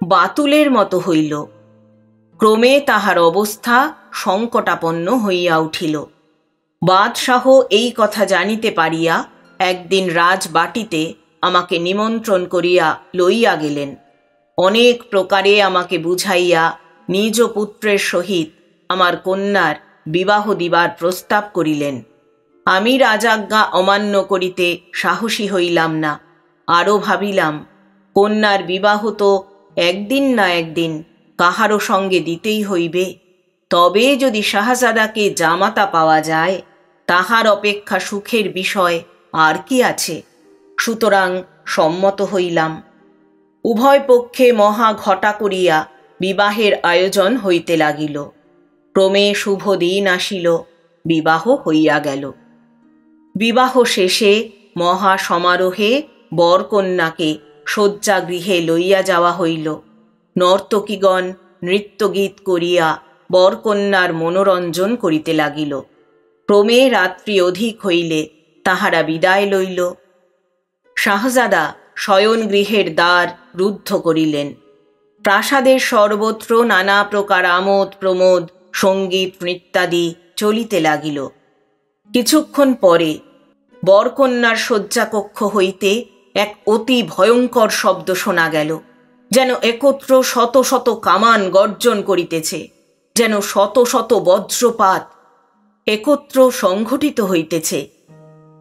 বাতুলের মতো হইল। ক্রমে তাহার অবস্থা সংকটাপন্ন হইয়া উঠিল। বাদশাহ এই কথা জানিতে পারিয়া একদিন রাজবাটিতে আমাকে নিমন্ত্রণ করিয়া লইয়া গেলেন। অনেক প্রকারে আমাকে বুঝাইয়া নিজ পুত্রের সহিত আমার কন্যার বিবাহ দিবার প্রস্তাব করিলেন। আমি রাজাজ্ঞা অমান্য করিতে সাহসী হইলাম না। আরও ভাবিলাম, কন্যার বিবাহ তো একদিন না একদিন কাহারও সঙ্গে দিতেই হইবে। তবে যদি শাহজাদাকে জামাতা পাওয়া যায়, তাহার অপেক্ষা সুখের বিষয় আর কি আছে? সুতরাং সম্মত হইলাম। উভয় পক্ষে মহা ঘটা করিয়া বিবাহের আয়োজন হইতে লাগিল। ক্রমে শুভ দিন আসিল, বিবাহ হইয়া গেল। বিবাহ শেষে মহা সমারোহে বরকন্যাকে শয্যাগৃহে লইয়া যাওয়া হইল। নর্তকীগণ নৃত্যগীত করিয়া বরকন্যার মনোরঞ্জন করিতে লাগিল। ক্রমে রাত্রি অধিক হইলে তাহারা বিদায় লইল। শাহজাদা শয়নগৃহের দ্বার রুদ্ধ করিলেন। প্রাসাদের সর্বত্র নানা প্রকার আমোদ প্রমোদ, সঙ্গীত নৃত্যাদি চলিতে লাগিল। কিছুক্ষণ পরে বরকন্যার শয্যাকক্ষ হইতে এক অতি ভয়ঙ্কর শব্দ শোনা গেল, যেন একত্র শত শত কামান গর্জন করিতেছে, যেন শত শত বজ্রপাত একত্র সংঘটিত হইতেছে।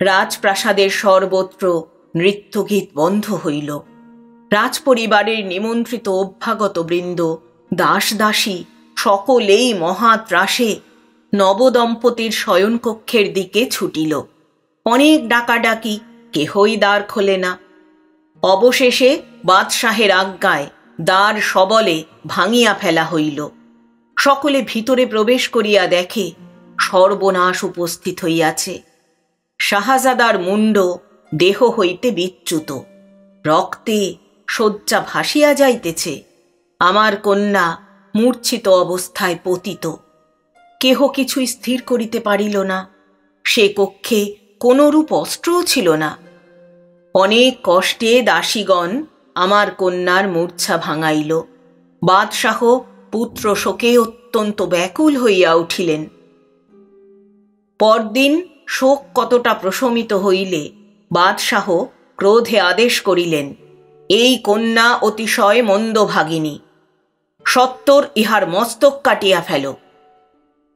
রাজপ্রাসাদের সর্বত্র নৃত্যগীত বন্ধ হইল। রাজপরিবারের নিমন্ত্রিত অভ্যাগত বৃন্দ, দাস দাসী সকলেই মহাত্রাসে নবদম্পতির শয়নকক্ষের দিকে ছুটিল। অনেক ডাকাডাকি, কেহই দ্বার খোলে না। অবশেষে বাদশাহের আজ্ঞায় দ্বার সবলে ভাঙিয়া ফেলা হইল। সকলে ভিতরে প্রবেশ করিয়া দেখে সর্বনাশ উপস্থিত হইয়াছে। শাহজাদার মুণ্ড দেহ হইতে বিচ্যুত, রক্তে শয্যা ভাসিয়া যাইতেছে। আমার কন্যা মূর্ছিত অবস্থায় পতিত। কেহ কিছুই স্থির করিতে পারিল না। সে কক্ষে কোনরূপ অস্ত্রও ছিল না। অনেক কষ্টে দাসীগণ আমার কন্যার মূর্ছা ভাঙাইল। বাদশাহ পুত্র শোকে অত্যন্ত ব্যাকুল হইয়া উঠিলেন। পরদিন শোক কতটা প্রশমিত হইলে বাদশাহ ক্রোধে আদেশ করিলেন, এই কন্যা অতিশয় মন্দভাগিনী, সত্বর ইহার মস্তক কাটিয়া ফেল।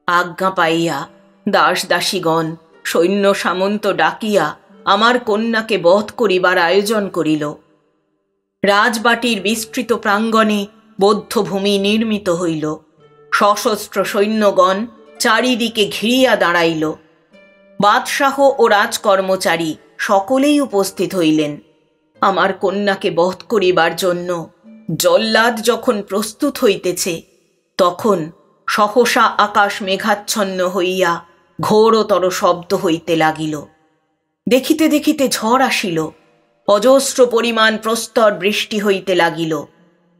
আজ্ঞা পাইয়া দাস দাসীগণ সৈন্য সামন্ত ডাকিয়া আমার কন্যাকে বধ করিবার আয়োজন করিল। রাজবাটির বিস্তৃত প্রাঙ্গণে বধ্যভূমি নির্মিত হইল। সশস্ত্র সৈন্যগণ চারিদিকে ঘিরিয়া দাঁড়াইল। বাদশাহ ও রাজকর্মচারী সকলেই উপস্থিত হইলেন। আমার কন্যাকে বধ করিবার জন্য জল্লাদ যখন প্রস্তুত হইতেছে, তখন সহসা আকাশ মেঘাচ্ছন্ন হইয়া ঘোরতর শব্দ হইতে লাগিল। দেখিতে দেখিতে ঝড় আসিল, অজস্র পরিমাণ প্রস্তর বৃষ্টি হইতে লাগিল।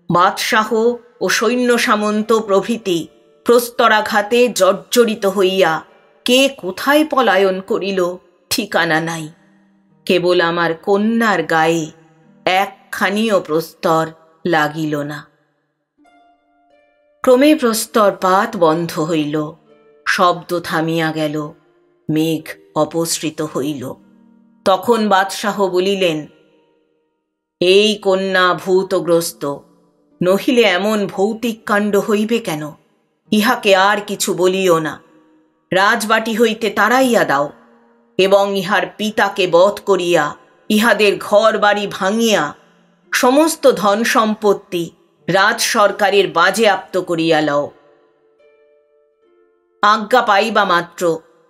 বাদশাহ ও সৈন্য সামন্ত প্রভৃতি প্রস্তরাঘাতে জর্জরিত হইয়া কে কোথায় পলায়ন করিল ঠিকানা নাই। কেবল আমার কন্যার গায়ে একখানিও প্রস্তর লাগিল না। ক্রমে প্রস্তরপাত বন্ধ হইল, শব্দ থামিয়া গেল, মেঘ অপসৃত হইল। তখন বাদশাহ বলিলেন, এই কন্যা ভূতগ্রস্ত, নহিলে এমন ভৌতিক কাণ্ড হইবে কেন? ইহাকে আর কিছু বলিও না, রাজবাটি হইতে তাড়াইয়া দাও এবং ইহার পিতাকে বধ করিয়া ইহাদের ঘর বাড়ি ভাঙিয়া সমস্ত ধন সম্পত্তি রাজ সরকারের বাজেয়াপ্ত করিয়া লও। আজ্ঞা পাইবা মাত্র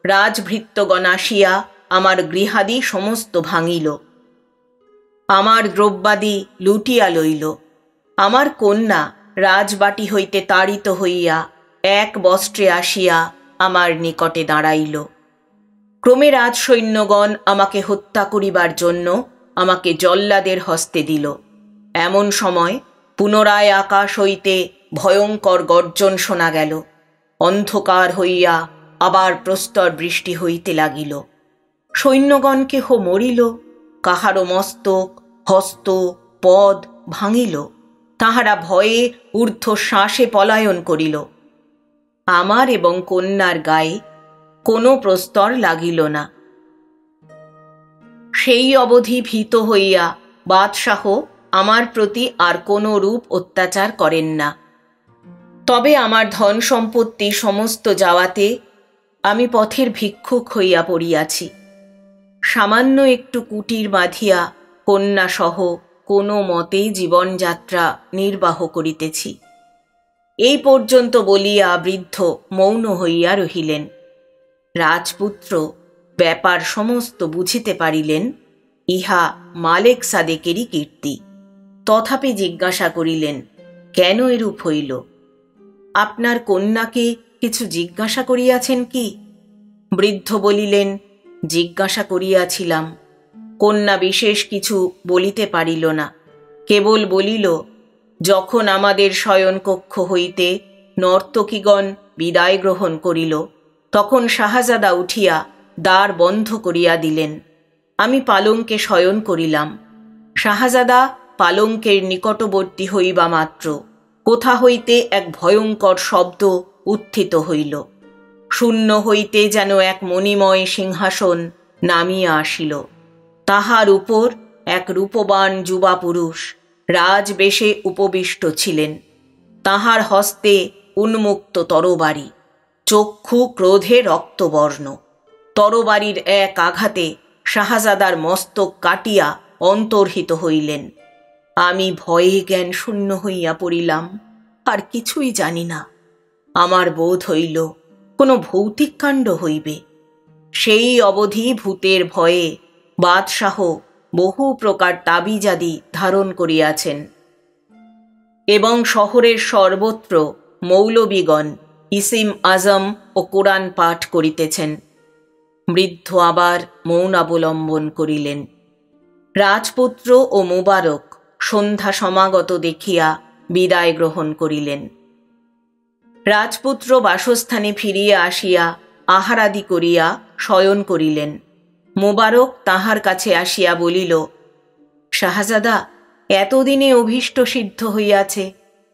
রাজভৃত্যগণ আসিয়া আমার গৃহাদি সমস্ত ভাঙিল, আমার দ্রব্যাদি লুটিয়া লইল। আমার কন্যা রাজবাটি হইতে তাড়িত হইয়া এক বস্ত্রে আসিয়া আমার নিকটে দাঁড়াইল। ক্রমে রাজসৈন্যগণ আমাকে হত্যা করিবার জন্য আমাকে জল্লাদের হস্তে দিল। এমন সময় পুনরায় আকাশ হইতে ভয়ঙ্কর গর্জন শোনা গেল। অন্ধকার হইয়া আবার প্রস্তর বৃষ্টি হইতে লাগিল। সৈন্যগণ কেহ মরিল, কাহারও মস্তক, হস্ত, পদ ভাঙিল। তাহারা ভয়ে ঊর্ধ্বশ্বাসে পলায়ন করিল। আমার এবং কন্যার গায়ে কোনো প্রস্তর লাগিল না। সেই অবধি ভীত হইয়া বাদশাহ আমার প্রতি আর কোনো রূপ অত্যাচার করেন না। তবে আমার ধন সম্পত্তি সমস্ত যাওয়াতে আমি পথের ভিক্ষুক হইয়া পড়িয়াছি। সামান্য একটু কুটির বাঁধিয়া কন্যাসহ কোনো মতেই জীবনযাত্রা নির্বাহ করিতেছি। এই পর্যন্ত বলিয়া বৃদ্ধ মৌন হইয়া রহিলেন। রাজপুত্র ব্যাপার সমস্ত বুঝিতে পারিলেন ইহা মালেক সাদেকেরই কীর্তি। তথাপি জিজ্ঞাসা করিলেন, কেন এরূপ হইল? আপনার কন্যাকে কিছু জিজ্ঞাসা করিয়াছেন কি? বৃদ্ধ বলিলেন, জিজ্ঞাসা করিয়াছিলাম। কন্যা বিশেষ কিছু বলিতে পারিল না, কেবল বলিল, যখন আমাদের শয়নকক্ষ হইতে নর্তকীগণ বিদায় গ্রহণ করিল, তখন শাহজাদা উঠিয়া দ্বার বন্ধ করিয়া দিলেন। আমি পালঙ্কে শয়ন করিলাম। শাহজাদা পালঙ্কের নিকটবর্তী হইবা মাত্র কোথা হইতে এক ভয়ঙ্কর শব্দ উত্থিত হইল। শূন্য হইতে যেন এক মণিময় সিংহাসন নামিয়া আসিল। তাহার উপর এক রূপবান যুবা পুরুষ রাজবেশে উপবিষ্ট ছিলেন। তাহার হস্তে উন্মুক্ত তরবারি, চক্ষু ক্রোধে রক্তবর্ণ। তরবারির এক আঘাতে শাহজাদার মস্তক কাটিয়া অন্তর্হিত হইলেন। আমি ভয়ে জ্ঞান শূন্য হইয়া পড়িলাম, আর কিছুই জানি না। আমার বোধ হইল কোনো ভৌতিক কাণ্ড হইবে। সেই অবধি ভূতের ভয়ে বাদশাহ বহু প্রকার তাবিজাদি ধারণ করিয়াছেন এবং শহরের সর্বত্র মৌলবীগণ ইসিম আজম ও কোরআন পাঠ করিতেছেন। বৃদ্ধ আবার মৌন অবলম্বন করিলেন। রাজপুত্র ও মুবারক সন্ধ্যা সমাগত দেখিয়া বিদায় গ্রহণ করিলেন। রাজপুত্র বাসস্থানে ফিরিয়া আসিয়া আহারাদি করিয়া শয়ন করিলেন। মুবারক তাহার কাছে আসিয়া বলিল, শাহজাদা, এতদিনে অভীষ্ট সিদ্ধ হইয়াছে,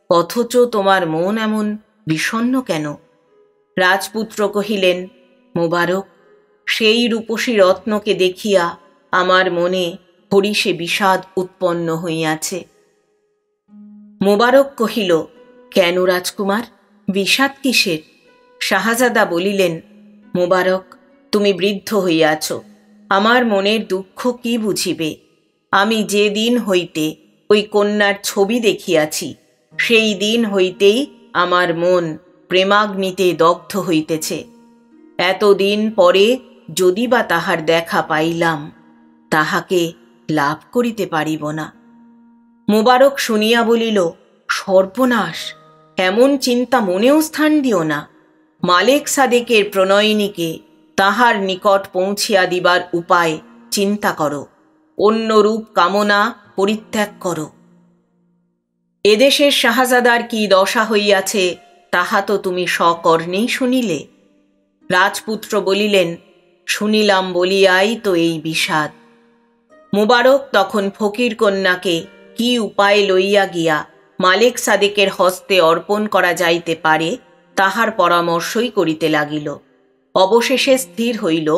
অথচ তোমার মন এমন বিষণ্ণ কেন? রাজপুত্র কহিলেন, মুবারক, সেই রূপসী রত্নকে দেখিয়া আমার মনে হরিষে বিষাদ উৎপন্ন হইয়াছে। মুবারক কহিল, কেন রাজকুমার, বিষাদ কিসের? শাহজাদা বলিলেন, মুবারক, তুমি বৃদ্ধ হইয়াছ, আমার মনের দুঃখ কি বুঝিবে? আমি যে দিন হইতে ওই কন্যার ছবি দেখিয়াছি, সেই দিন হইতেই আমার মন প্রেমাগ্নিতে দগ্ধ হইতেছে। এতদিন পরে যদি বা তাহার দেখা পাইলাম, তাহাকে লাভ করিতে পারিব না। মোবারক শুনিয়া বলিল, সর্বনাশ, এমন চিন্তা মনেও স্থান দিও না। মালেক সাদেকের প্রণয়িনীকে তাহার নিকট পৌঁছিয়া দিবার উপায় চিন্তা করো, অন্য রূপ কামনা পরিত্যাগ করো। এদেশের শাহজাদার কি দশা হইয়াছে তাহা তো তুমি সকর্ণেই শুনিলে। রাজপুত্র বলিলেন, শুনিলাম বলিয়াই তো এই বিষাদ। মুবারক তখন ফকির কন্যাকে কি উপায় লইয়া গিয়া মালেক সাদেকের হস্তে অর্পণ করা যাইতে পারে তাহার পরামর্শই করিতে লাগিল। অবশেষে স্থির হইল,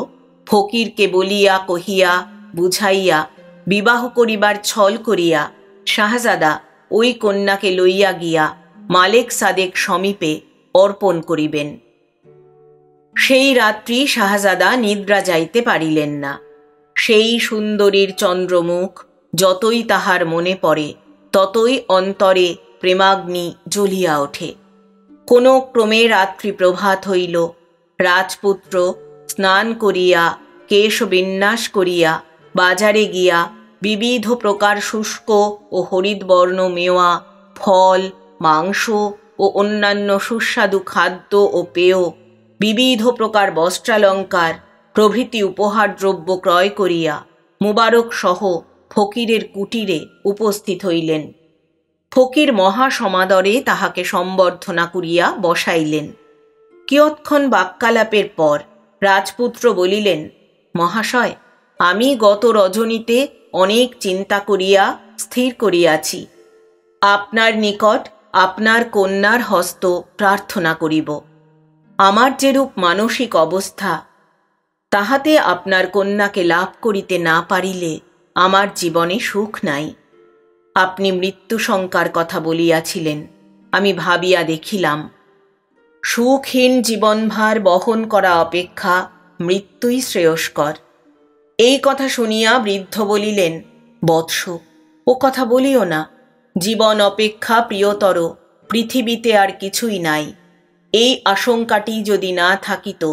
ফকিরকে বলিয়া কহিয়া বুঝাইয়া বিবাহ করিবার ছল করিয়া শাহজাদা ওই কন্যাকে লইয়া গিয়া মালেক সাদেক সমীপে অর্পণ করিবেন। সেই রাত্রি শাহজাদা নিদ্রা যাইতে পারিলেন না। সেই সুন্দরীর চন্দ্রমুখ যতই তাহার মনে পড়ে ততই অন্তরে প্রেমাগ্নি জ্বলিয়া ওঠে। কোন ক্রমে রাত্রি প্রভাত হইল। রাজপুত্র স্নান করিয়া কেশ বিন্যাস করিয়া বাজারে গিয়া বিবিধ প্রকার শুষ্ক ও হরিদ্বর্ণ মেওয়া, ফল, মাংস ও অন্যান্য সুস্বাদু খাদ্য ও পেয়, বিবিধ প্রকার বস্ত্রালঙ্কার প্রভৃতি উপহার দ্রব্য ক্রয় করিয়া মুবারক সহ ফকিরের কুটিরে উপস্থিত হইলেন। ফকির মহাসমাদরে তাহাকে সম্বর্ধনা করিয়া বসাইলেন। কিয়ৎক্ষণ বাক্যালাপের পর রাজপুত্র বলিলেন, মহাশয়, আমি গত রজনীতে অনেক চিন্তা করিয়া স্থির করিয়াছি, আপনার নিকট আপনার কন্যার হস্ত প্রার্থনা করিব। আমার যেরূপ মানসিক অবস্থা, তাহাতে আপনার কন্যাকে লাভ করিতে না পারিলে আমার জীবনে সুখ নাই। আপনি মৃত্যু শঙ্কার কথা বলিয়াছিলেন, আমি ভাবিয়া দেখিলাম, সুখহীন জীবনভার বহন করা অপেক্ষা মৃত্যুই শ্রেয়স্কর। এই কথা শুনিয়া বৃদ্ধ বলিলেন, বৎস, ও কথা বলিও না। জীবন অপেক্ষা প্রিয়তর পৃথিবীতে আর কিছুই নাই। এই আশঙ্কাটি যদি না থাকিত,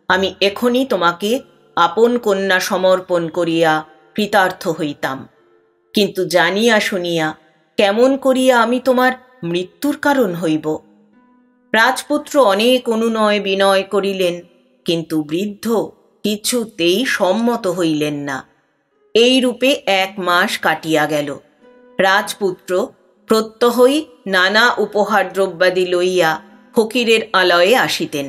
আমি এখনই তোমাকে আপন কন্যা সমর্পণ করিয়া কৃতার্থ হইতাম। কিন্তু জানিয়া শুনিয়া কেমন করিয়া আমি তোমার মৃত্যুর কারণ হইব? রাজপুত্র অনেক অনুনয় বিনয় করিলেন, কিন্তু বৃদ্ধ কিছুতেই সম্মত হইলেন না। এই রূপে 1 মাস কাটিয়া গেল। রাজপুত্র প্রত্যহই নানা উপহার দ্রব্যাদি লইয়া ফকিরের আলয়ে আসিতেন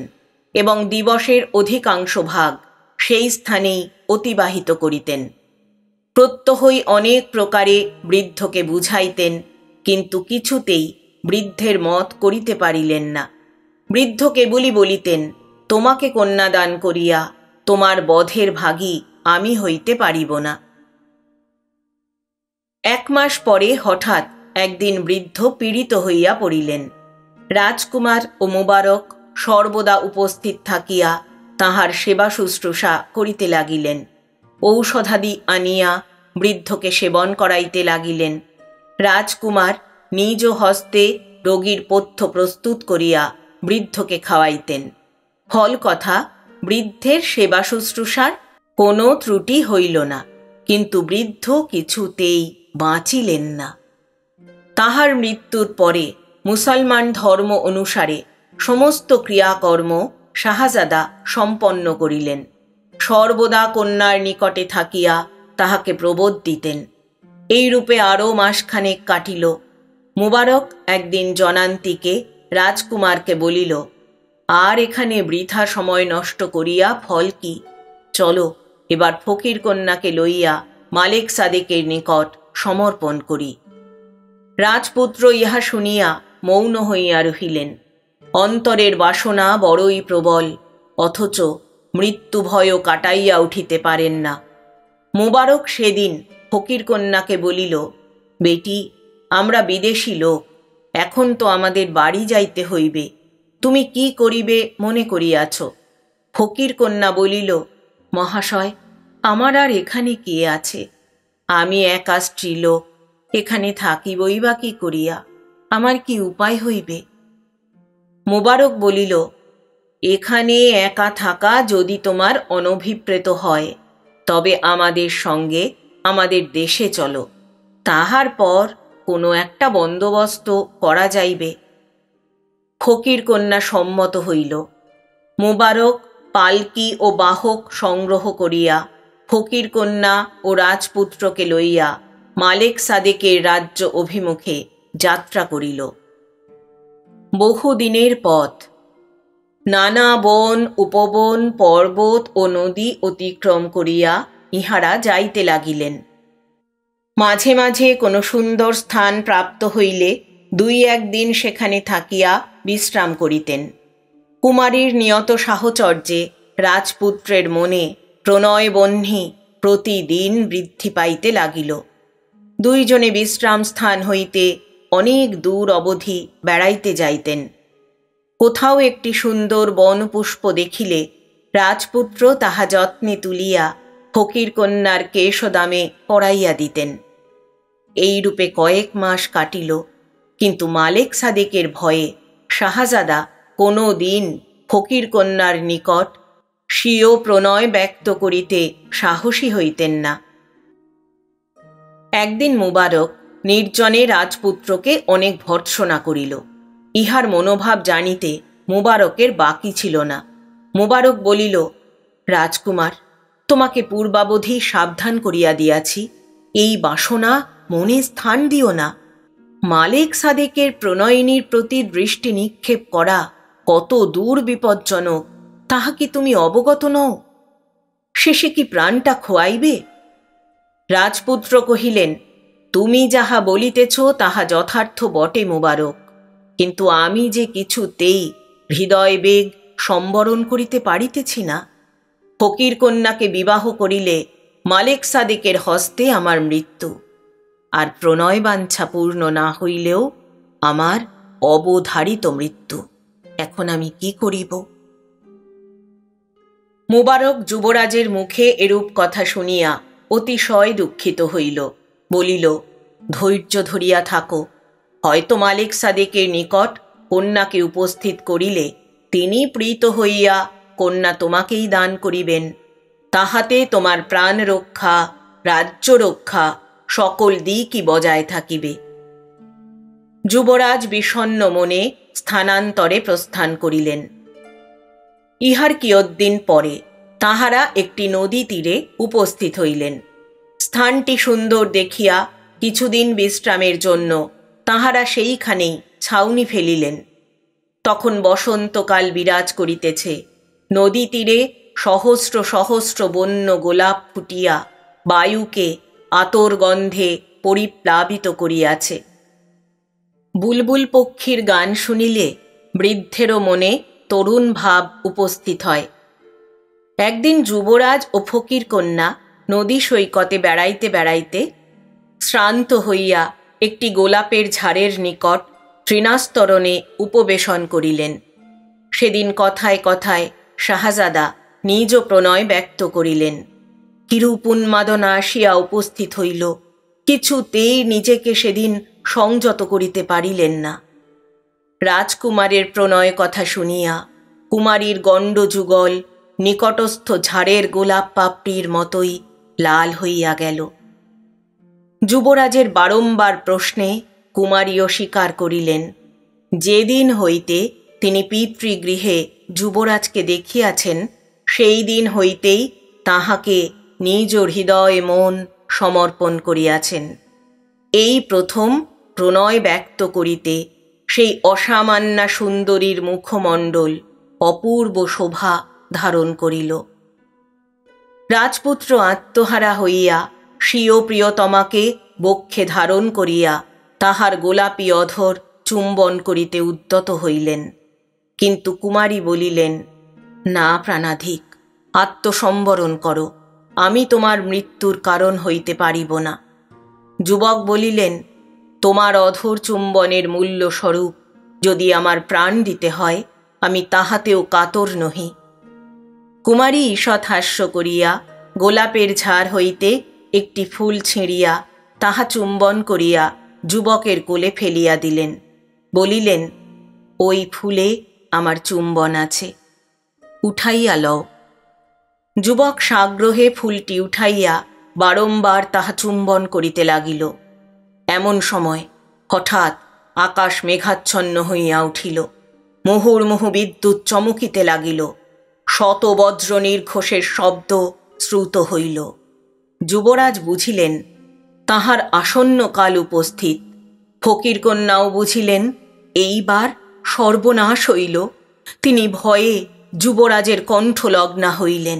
এবং দিবসের অধিকাংশ ভাগ সেই স্থানেই অতিবাহিত করিতেন। প্রত্যহই অনেক প্রকারে বৃদ্ধকে বুঝাইতেন, কিন্তু কিছুতেই বৃদ্ধের মত করিতে পারিলেন না। বৃদ্ধ কেবলই বলিতেন, তোমাকে কন্যাদান করিয়া তোমার বধের ভাগী আমি হইতে পারিব না। 1 মাস পরে হঠাৎ একদিন বৃদ্ধ পীড়িত হইয়া পড়িলেন। রাজকুমার ও মুবারক সর্বদা উপস্থিত থাকিয়া তাহার সেবা শুশ্রূষা করিতে লাগিলেন। ঔষধাদি আনিয়া বৃদ্ধকে সেবন করাইতে লাগিলেন। রাজকুমার নিজ হস্তে রোগীর পথ্য প্রস্তুত করিয়া বৃদ্ধকে খাওয়াইতেন। ফল কথা, বৃদ্ধের সেবা শুশ্রূষার কোনো ত্রুটি হইল না, কিন্তু বৃদ্ধ কিছুতেই বাঁচিলেন না। তাহার মৃত্যুর পরে মুসলমান ধর্ম অনুসারে সমস্ত ক্রিয়াকর্ম শাহজাদা সম্পন্ন করিলেন। সর্বদা কন্যার নিকটে থাকিয়া তাহাকে প্রবোধ দিতেন। এইরূপে আরও মাসখানেক কাটিল। মুবারক একদিন জনান্তিকে রাজকুমারকে বলিল, আর এখানে বৃথা সময় নষ্ট করিয়া ফল কি? চলো এবার ফকির কন্যাকে লইয়া মালেক সাদেকের নিকট সমর্পণ করি। রাজপুত্র ইহা শুনিয়া মৌন হইয়া রহিলেন। অন্তরের বাসনা বড়ই প্রবল, অথচ মৃত্যু ভয়ও কাটাইয়া উঠিতে পারেন না। মুবারক সেদিন ফকির কন্যাকে বলিল, বেটি, আমরা বিদেশী লোক, এখন তো আমাদের বাড়ি যাইতে হইবে। তুমি কি করিবে মনে করিয়াছ? ফকির কন্যা বলিল, মহাশয়, আমার আর এখানে কে আছে? আমি একা স্ত্রীলোক, এখানে থাকিবই বা কি করিয়া? আমার কি উপায় হইবে? মুবারক বলিল, এখানে একা থাকা যদি তোমার অনভিপ্রেত হয়, তবে আমাদের সঙ্গে আমাদের দেশে চলো, তাহার পর কোনো একটা বন্দোবস্ত করা যাইবে। ফকির কন্যা সম্মত হইল। মোবারক পালকি ও বাহক সংগ্রহ করিয়া ফকির কন্যা ও রাজপুত্রকে লইয়া মালেক সাদেকের রাজ্য অভিমুখে যাত্রা করিল। বহুদিনের পথ। নানা বন উপবন পর্বত ও নদী অতিক্রম করিয়া ইহারা যাইতে লাগিলেন। মাঝে মাঝে কোনো সুন্দর স্থান প্রাপ্ত হইলে 2-1 দিন সেখানে থাকিয়া বিশ্রাম করিতেন। কুমারীর নিয়ত সাহচর্যে রাজপুত্রের মনে প্রণয়বহ্নি প্রতিদিন বৃদ্ধি পাইতে লাগিল। দুইজনে বিশ্রাম স্থান হইতে অনেক দূর অবধি বেড়াইতে যাইতেন। কোথাও একটি সুন্দর বনপুষ্প দেখিলে রাজপুত্র তাহা যত্নে তুলিয়া ফকির কন্যার কেশদামে পরাইয়া দিতেন। এইরূপে কয়েক মাস কাটিল, কিন্তু মালেক সাদেকের ভয়ে শাহজাদা কোনো দিন ফকির কন্যার নিকট স্বীয় প্রণয় ব্যক্ত করিতে সাহসী হইতেন না। একদিন মুবারক নির্জনে রাজপুত্রকে অনেক ভর্ৎসনা করিল। ইহার মনোভাব জানিতে মুবারকের বাকি ছিল না। মুবারক বলিল, রাজকুমার, তোমাকে পূর্বাবধি সাবধান করিয়া দিয়াছি, এই বাসনা মনে স্থান দিও না। মালেক সাদেকের প্রণয়িনীর প্রতি দৃষ্টি নিক্ষেপ করা কত দূর বিপজ্জনক তাহা কি তুমি অবগত নও? শেষে কি প্রাণটা খোয়াইবে? রাজপুত্র কহিলেন, তুমি যাহা বলিতেছ তাহা যথার্থ বটে মুবারক, কিন্তু আমি যে কিছুতেই হৃদয় বেগ সম্বরণ করিতে পারিতেছি না। ফকির কন্যাকে বিবাহ করিলে মালেক সাদেকের হস্তে আমার মৃত্যু, আর প্রণয় বাঞ্ছা পূর্ণ না হইলেও আমার অবধারিত মৃত্যু। এখন আমি কি করিব? মুবারক যুবরাজের মুখে এরূপ কথা শুনিয়া অতিশয় দুঃখিত হইল। বলিল, ধৈর্য ধরিয়া থাকো, হয়তো মালেক সাদেকের নিকট কন্যাকে উপস্থিত করিলে তিনি প্রীত হইয়া কন্যা তোমাকেই দান করিবেন। তাহাতে তোমার প্রাণ রক্ষা, রাজ্য রক্ষা সকল দিকই বজায় থাকিবে। যুবরাজ বিষণ্ণ মনে স্থানান্তরে প্রস্থান করিলেন। ইহার কিয়দ্দিন পরে তাহারা একটি নদী তীরে উপস্থিত হইলেন। স্থানটি সুন্দর দেখিয়া কিছুদিন বিশ্রামের জন্য তাহারা সেইখানেই ছাউনি ফেলিলেন। তখন বসন্তকাল বিরাজ করিতেছে। নদী তীরে সহস্র সহস্র বন্য গোলাপ ফুটিয়া বায়ুকে আতর গন্ধে পরিপ্লাবিত করিয়াছে। বুলবুল পক্ষীর গান শুনিলে বৃদ্ধেরও মনে তরুণ ভাব উপস্থিত হয়। একদিন যুবরাজ ও ফকির কন্যা নদী সৈকতে বেড়াইতে বেড়াইতে শ্রান্ত হইয়া একটি গোলাপের ঝাড়ের নিকট তৃণাস্তরণে উপবেশন করিলেন। সেদিন কথায় কথায় শাহজাদা নিজ প্রণয় ব্যক্ত করিলেন। কিরূপ উন্মাদনা আসিয়া উপস্থিত হইল, কিছুতেই নিজেকে সেদিন সংযত করিতে পারিলেন না। রাজকুমারের প্রণয় কথা শুনিয়া কুমারীর গণ্ডযুগল নিকটস্থ ঝাড়ের গোলাপ পাপড়ির মতোই লাল হইয়া গেল। যুবরাজের বারংবার প্রশ্নে কুমারীও স্বীকার করিলেন। যেদিন হইতে তিনি পিতৃগৃহে যুবরাজকে দেখিয়াছেন, সেই দিন হইতেই তাহাকে নিজ হৃদয় মন সমর্পণ করিয়াছেন। এই প্রথম প্রণয় ব্যক্ত করিতে সেই অসামান্যা সুন্দরীর মুখমণ্ডল অপূর্ব শোভা ধারণ করিল। রাজপুত্র আত্মহারা হইয়া স্বীয় প্রিয়তমাকে বক্ষে ধারণ করিয়া তাহার গোলাপী অধর চুম্বন করিতে উদ্যত হইলেন। কিন্তু কুমারী বলিলেন, না প্রাণাধিক, আত্মসম্বরণ করো, আমি তোমার মৃত্যুর কারণ হইতে পারিব না। যুবক বলিলেন, তোমার অধর চুম্বনের মূল্যস্বরূপ যদি আমার প্রাণ দিতে হয়, আমি তাহাতেও কাতর নহি। কুমারী ঈষৎ হাস্য করিয়া গোলাপের ঝাড় হইতে একটি ফুল ছিঁড়িয়া তাহা চুম্বন করিয়া যুবকের কোলে ফেলিয়া দিলেন। বলিলেন, ওই ফুলে আমার চুম্বন আছে, উঠাইয়া লও। যুবক সাগ্রহে ফুলটি উঠাইয়া বারংবার তাহা চুম্বন করিতে লাগিল। এমন সময় হঠাৎ আকাশ মেঘাচ্ছন্ন হইয়া উঠিল। মুহুর্মুহু বিদ্যুৎ চমকিতে লাগিল। শত বজ্র নির্ঘোষের শব্দ শ্রুত হইল। যুবরাজ বুঝিলেন তাহার আসন্ন কাল উপস্থিত। ফকির কন্যাও বুঝিলেন এইবার সর্বনাশ হইল। তিনি ভয়ে যুবরাজের কণ্ঠলগ্না হইলেন।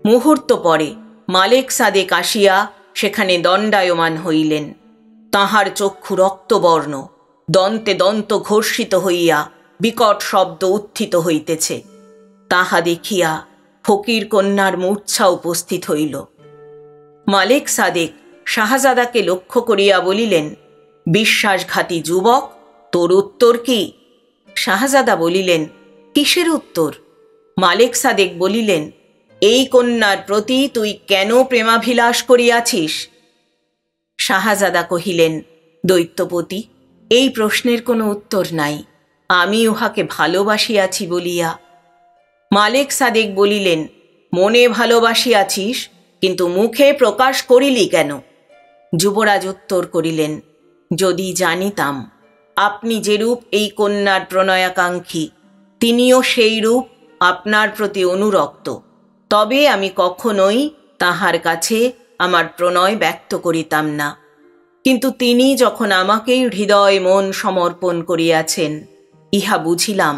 মুহূর্ত পরে মালেক সাদেক আসিয়া সেখানে দণ্ডায়মান হইলেন। তাহার চক্ষু রক্তবর্ণ, দন্তে দন্ত ঘর্ষিত হইয়া বিকট শব্দ উত্থিত হইতেছে। তাহা দেখিয়া ফকির কন্যার মূর্ছা উপস্থিত হইল। মালেক সাদেক শাহজাদাকে লক্ষ্য করিয়া বলিলেন, বিশ্বাসঘাতী যুবক, তোর উত্তর কি? শাহজাদা বলিলেন, কিসের উত্তর? মালেক সাদেক বলিলেন, এই কন্যার প্রতি তুই কেন প্রেমাভিলাষ করিয়াছিস? শাহজাদা কহিলেন, দৈত্যপতি, এই প্রশ্নের কোনো উত্তর নাই। আমি উহাকে ভালোবাসিয়াছি বলিয়া। মালেক সাদেক বলিলেন, মনে ভালোবাসিয়াছিস, কিন্তু মুখে প্রকাশ করিলি কেন? যুবরাজ উত্তর করিলেন, যদি জানিতাম আপনি যেরূপ এই কন্যার প্রণয়াকাঙ্ক্ষী, তিনিও সেই রূপ আপনার প্রতি অনুরক্ত, তবে আমি কখনোই তাহার কাছে আমার প্রণয় ব্যক্ত করিতাম না। কিন্তু তিনি যখন আমাকেই হৃদয় মন সমর্পণ করিয়াছেন, ইহা বুঝিলাম,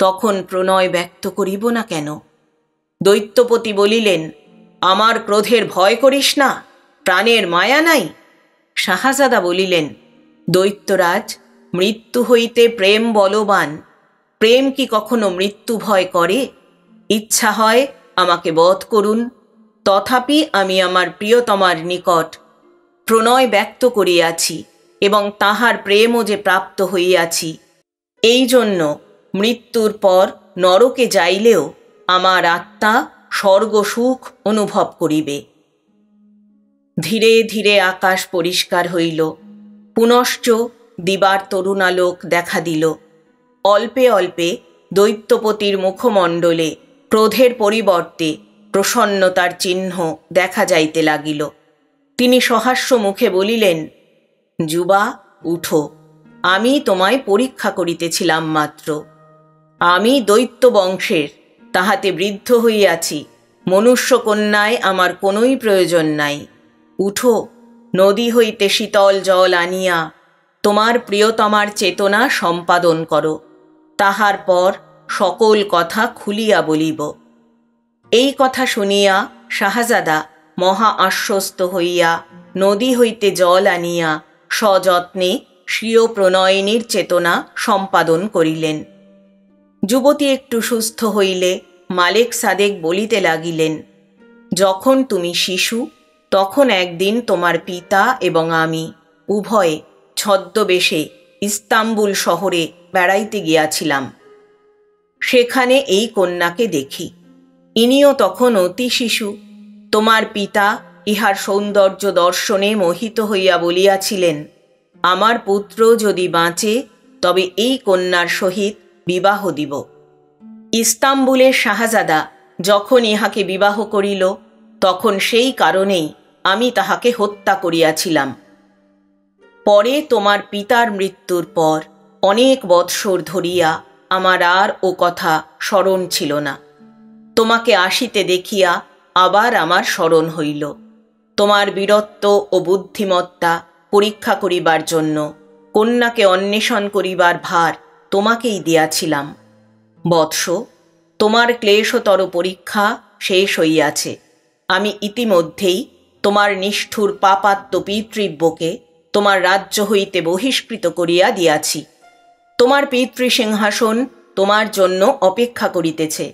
তখন প্রণয় ব্যক্ত করিব না কেন? দৈত্যপতি বলিলেন, আমার ক্রোধের ভয় করিস না, প্রাণের মায়া নাই? শাহজাদা বলিলেন, দৈত্যরাজ, মৃত্যু হইতে প্রেম বলবান। প্রেম কি কখনো মৃত্যু ভয় করে? ইচ্ছা হয় আমাকে বধ করুন, তথাপি আমি আমার প্রিয়তমার নিকট প্রণয় ব্যক্ত করিয়াছি এবং তাহার প্রেমও যে প্রাপ্ত হইয়াছি, এই জন্য মৃত্যুর পর নরকে যাইলেও আমার আত্মা স্বর্গসুখ অনুভব করিবে। ধীরে ধীরে আকাশ পরিষ্কার হইল। পুনশ্চ দিবার তরুণালোক দেখা দিল। অল্পে অল্পে দৈত্যপতির মুখমণ্ডলে ক্রোধের পরিবর্তে প্রসন্নতার চিহ্ন দেখা যাইতে লাগিল। তিনি সহাস্য মুখে বলিলেন, যুবা, উঠো, আমি তোমায় পরীক্ষা করিতেছিলাম মাত্র। আমি দৈত্য বংশের, তাহাতে বৃদ্ধ হইয়াছি। মনুষ্য কন্যায় আমার কোনোই প্রয়োজন নাই। উঠো, নদী হইতে শীতল জল আনিয়া তোমার প্রিয়তমার চেতনা সম্পাদন করো, তাহার পর সকল কথা খুলিয়া বলিব। এই কথা শুনিয়া শাহজাদা মহা আশ্বস্ত হইয়া নদী হইতে জল আনিয়া সযত্নে স্বীয় প্রণয়িনীর চেতনা সম্পাদন করিলেন। যুবতী একটু সুস্থ হইলে মালেক সাদেক বলিতে লাগিলেন, যখন তুমি শিশু, তখন একদিন তোমার পিতা এবং আমি উভয়ে ছদ্মবেশে ইস্তাম্বুল শহরে বেড়াইতে গিয়াছিলাম। সেখানে এই কন্যাকে দেখি। ইনিও তখন অতি শিশু। তোমার পিতা ইহার সৌন্দর্য দর্শনে মোহিত হইয়া বলিয়াছিলেন, আমার পুত্র যদি বাঁচে তবে এই কন্যার সহিত বিবাহ দিব। ইস্তাম্বুলের শাহজাদা যখন ইহাকে বিবাহ করিল, তখন সেই কারণেই আমি তাহাকে হত্যা করিয়াছিলাম। পরে তোমার পিতার মৃত্যুর পর অনেক বৎসর ধরিয়া আমার আর ও কথা স্মরণ ছিল না। তোমাকে আসিতে দেখিয়া আবার আমার স্মরণ হইল। তোমার বীরত্ব ও বুদ্ধিমত্তা পরীক্ষা করিবার জন্য কন্যাকে অন্বেষণ করিবার ভার তোমাকেই দিয়াছিলাম। বৎস, তোমার ক্লেশতর পরীক্ষা শেষ হইয়াছে। আমি ইতিমধ্যেই তোমার নিষ্ঠুর পাপাত্ম পিতৃব্যকে তোমার রাজ্য হইতে বহিষ্কৃত করিয়া দিয়াছি। তোমার পিতৃসিংহাসন তোমার জন্য অপেক্ষা করিতেছে।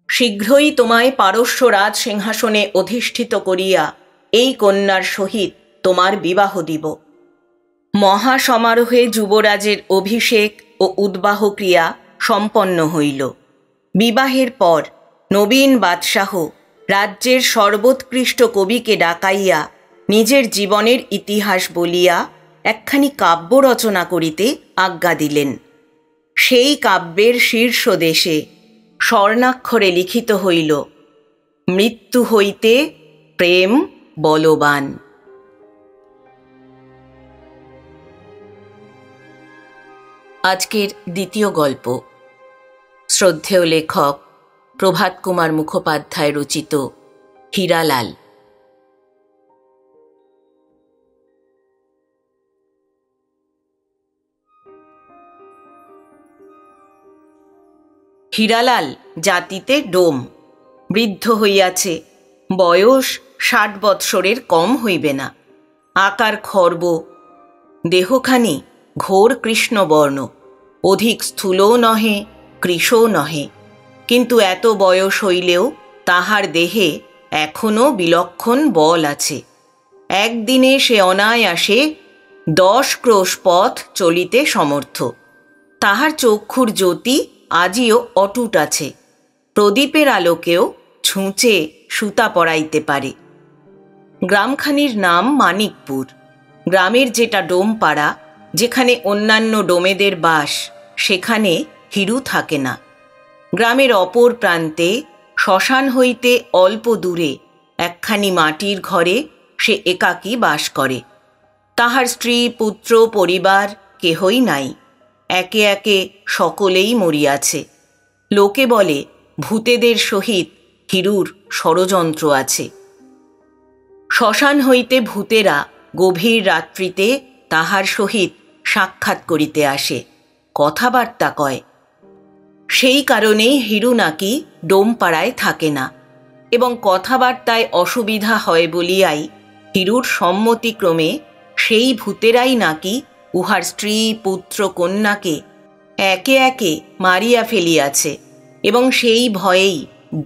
শীঘ্রই তোমায় পারস্য রাজ সিংহাসনে অধিষ্ঠিত করিয়া এই কন্যার সহিত তোমার বিবাহ দিব। মহাসমারোহে যুবরাজের অভিষেক ও উদ্বাহ ক্রিয়া সম্পন্ন হইল। বিবাহের পর নবীন বাদশাহ রাজ্যের সর্বোৎকৃষ্ট কবিকে ডাকাইয়া নিজের জীবনের ইতিহাস বলিয়া একখানি কাব্য রচনা করিতে আজ্ঞা দিলেন। সেই কাব্যের শীর্ষদেশে স্বর্ণাক্ষরে লিখিত হইল, মৃত্যু হইতে প্রেম বলবান। আজকের দ্বিতীয় গল্প শ্রদ্ধেয় লেখক প্রভাত কুমার মুখোপাধ্যায় রচিত হীরালাল। হীরালাল জাতিতে ডোম, বৃদ্ধ হইয়াছে, বয়স 60 বৎসরের কম হইবে না। আকার খর্ব, দেহখানি ঘোর কৃষ্ণবর্ণ, অধিক স্থূলও নহে কৃশও নহে, কিন্তু এত বয়স হইলেও তাহার দেহে এখনও বিলক্ষণ বল আছে। একদিনে সে অনায়াসে 10 ক্রোশ পথ চলিতে সমর্থ। তাহার চক্ষুর জ্যোতি আজিও অটুট আছে, প্রদীপের আলোকেও ছুঁচে সুতা পরাইতে পারে। গ্রামখানির নাম মানিকপুর। গ্রামের যেটা ডোমপাড়া, যেখানে অন্যান্য ডোমেদের বাস, সেখানে হিরু থাকে না। গ্রামের অপর প্রান্তে শ্মশান হইতে অল্প দূরে একখানি মাটির ঘরে সে একাকী বাস করে। তাহার স্ত্রী পুত্র পরিবার কেহই নাই, একে একে সকলেই মরিয়াছে। লোকে বলে ভূতেদের সহিত হিরুর ষড়যন্ত্র আছে। শ্মশান হইতে ভূতেরা গভীর রাত্রিতে তাহার সহিত সাক্ষাৎ করিতে আসে, কথাবার্তা কয়। সেই কারণেই হিরু নাকি ডোমপাড়ায় থাকে না, এবং কথাবার্তায় অসুবিধা হয় বলিয়াই হিরুর সম্মতিক্রমে সেই ভূতেরাই নাকি উহার স্ত্রী পুত্র কন্যাকে একে একে মারিয়া ফেলিয়াছে, এবং সেই ভয়েই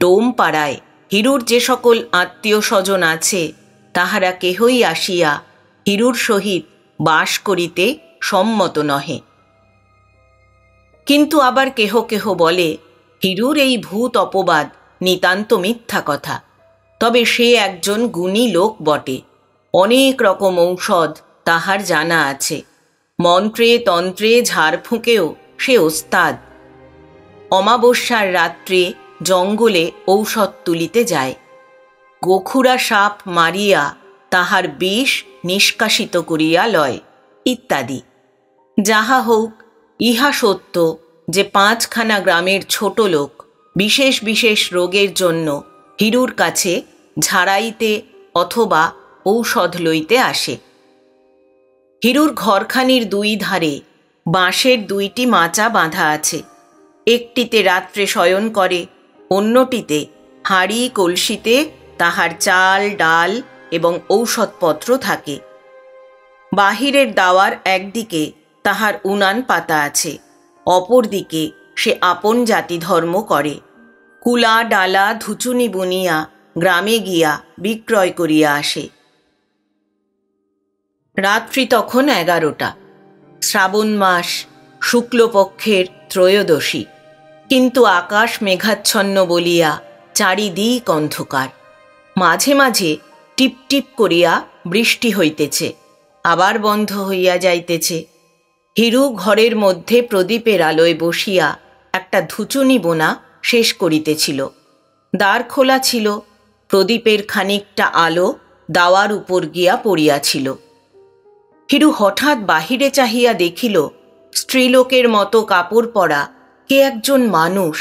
ডোমপাড়ায় হিরুর যে সকল আত্মীয় স্বজন আছে তাহারা কেহই আসিয়া হিরুর সহিত বাস করিতে সম্মত নহে। কিন্তু আবার কেহ কেহ বলে হিরুর এই ভূত অপবাদ নিতান্ত মিথ্যা কথা। তবে সে একজন গুণী লোক বটে, অনেক রকম ঔষধ তাহার জানা আছে। মন্ত্রে তন্ত্রে ঝাড়ফুঁকেও সে ওস্তাদ। অমাবস্যার রাত্রে জঙ্গলে ঔষধ তুলিতে যায়, গোখুরা সাপ মারিয়া তাহার বিষ নিষ্কাশিত করিয়া লয়, ইত্যাদি। যাহা হোক, ইহা সত্য যে 5খানা গ্রামের ছোট লোক বিশেষ বিশেষ রোগের জন্য হিরুর কাছে ঝাড়াইতে অথবা ঔষধ লইতে আসে। হিরুর ঘরখানির 2 ধারে বাঁশের 2টি মাচা বাঁধা আছে। একটিতে রাত্রে শয়ন করে, অন্যটিতে হাঁড়ি কলসিতে তাহার চাল ডাল এবং ঔষধপত্র থাকে। বাহিরের দাওয়ার একদিকে তাহার উনান পাতা আছে, অপরদিকে সে আপন জাতি ধর্ম করে। কুলা ডালা ধুচুনি বুনিয়া গ্রামে গিয়া বিক্রয় করিয়া আসে। রাত্রি তখন 11টা, শ্রাবণ মাস, শুক্লপক্ষের ত্রয়োদশী, কিন্তু আকাশ মেঘাচ্ছন্ন বলিয়া চারিদিক অন্ধকার। মাঝে মাঝে টিপ টিপ করিয়া বৃষ্টি হইতেছে, আবার বন্ধ হইয়া যাইতেছে। হিরু ঘরের মধ্যে প্রদীপের আলোয় বসিয়া একটা ধুচুনি বোনা শেষ করিতেছিল। দ্বার খোলা ছিল, প্রদীপের খানিকটা আলো দাওয়ার উপর গিয়া পড়িয়াছিল। হিরু হঠাৎ বাহিরে চাহিয়া দেখিল স্ত্রীলোকের মতো কাপড় পরা কে একজন মানুষ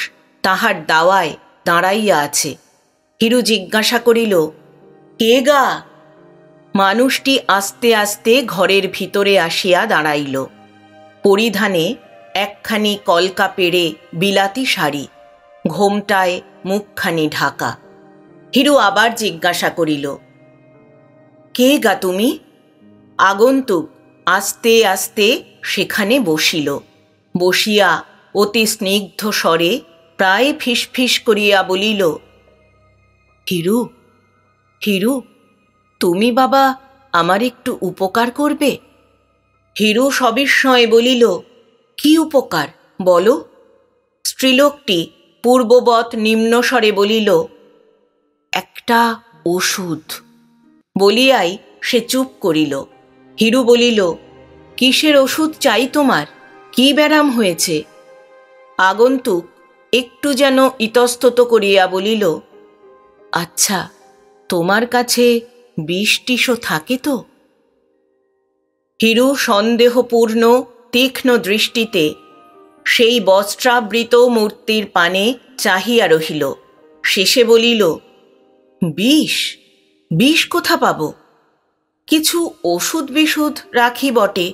তাহার দাওয়ায় দাঁড়াইয়া আছে। হিরু জিজ্ঞাসা করিল, কে গা? মানুষটি আস্তে আস্তে ঘরের ভিতরে আসিয়া দাঁড়াইল। পরিধানে একখানি কলকা পেড়ে বিলাতি শাড়ি, ঘোমটায় মুখখানি ঢাকা। হিরু আবার জিজ্ঞাসা করিল, কে গা তুমি? আগন্তুক আস্তে আস্তে সেখানে বসিল। বসিয়া অতি স্নিগ্ধ স্বরে প্রায় ফিসফিস করিয়া বলিল, হিরু, হিরু, তুমি বাবা আমার একটু উপকার করবে? হিরু সবিস্ময়ে বলিল, কি উপকার বলো? স্ত্রীলোকটি পূর্ববৎ নিম্নস্বরে বলিল, একটা ওষুধ। বলিয়াই সে চুপ করিল। হিরু বলিল, কিসের ওষুধ চাই তোমার? কি ব্যারাম হয়েছে? আগন্তুক একটু যেন ইতস্তত করিয়া বলিল, আচ্ছা তোমার কাছে বিষ-টিষও থাকে তো? হিরু সন্দেহপূর্ণ তীক্ষ্ণ দৃষ্টিতে সেই বস্ত্রাবৃত মূর্তির পানে চাহিয়া রহিল। শেষে বলিল, বিষ? বিষ কোথা পাব? কিছু ওষুধ বিশুধ রাখি বটে।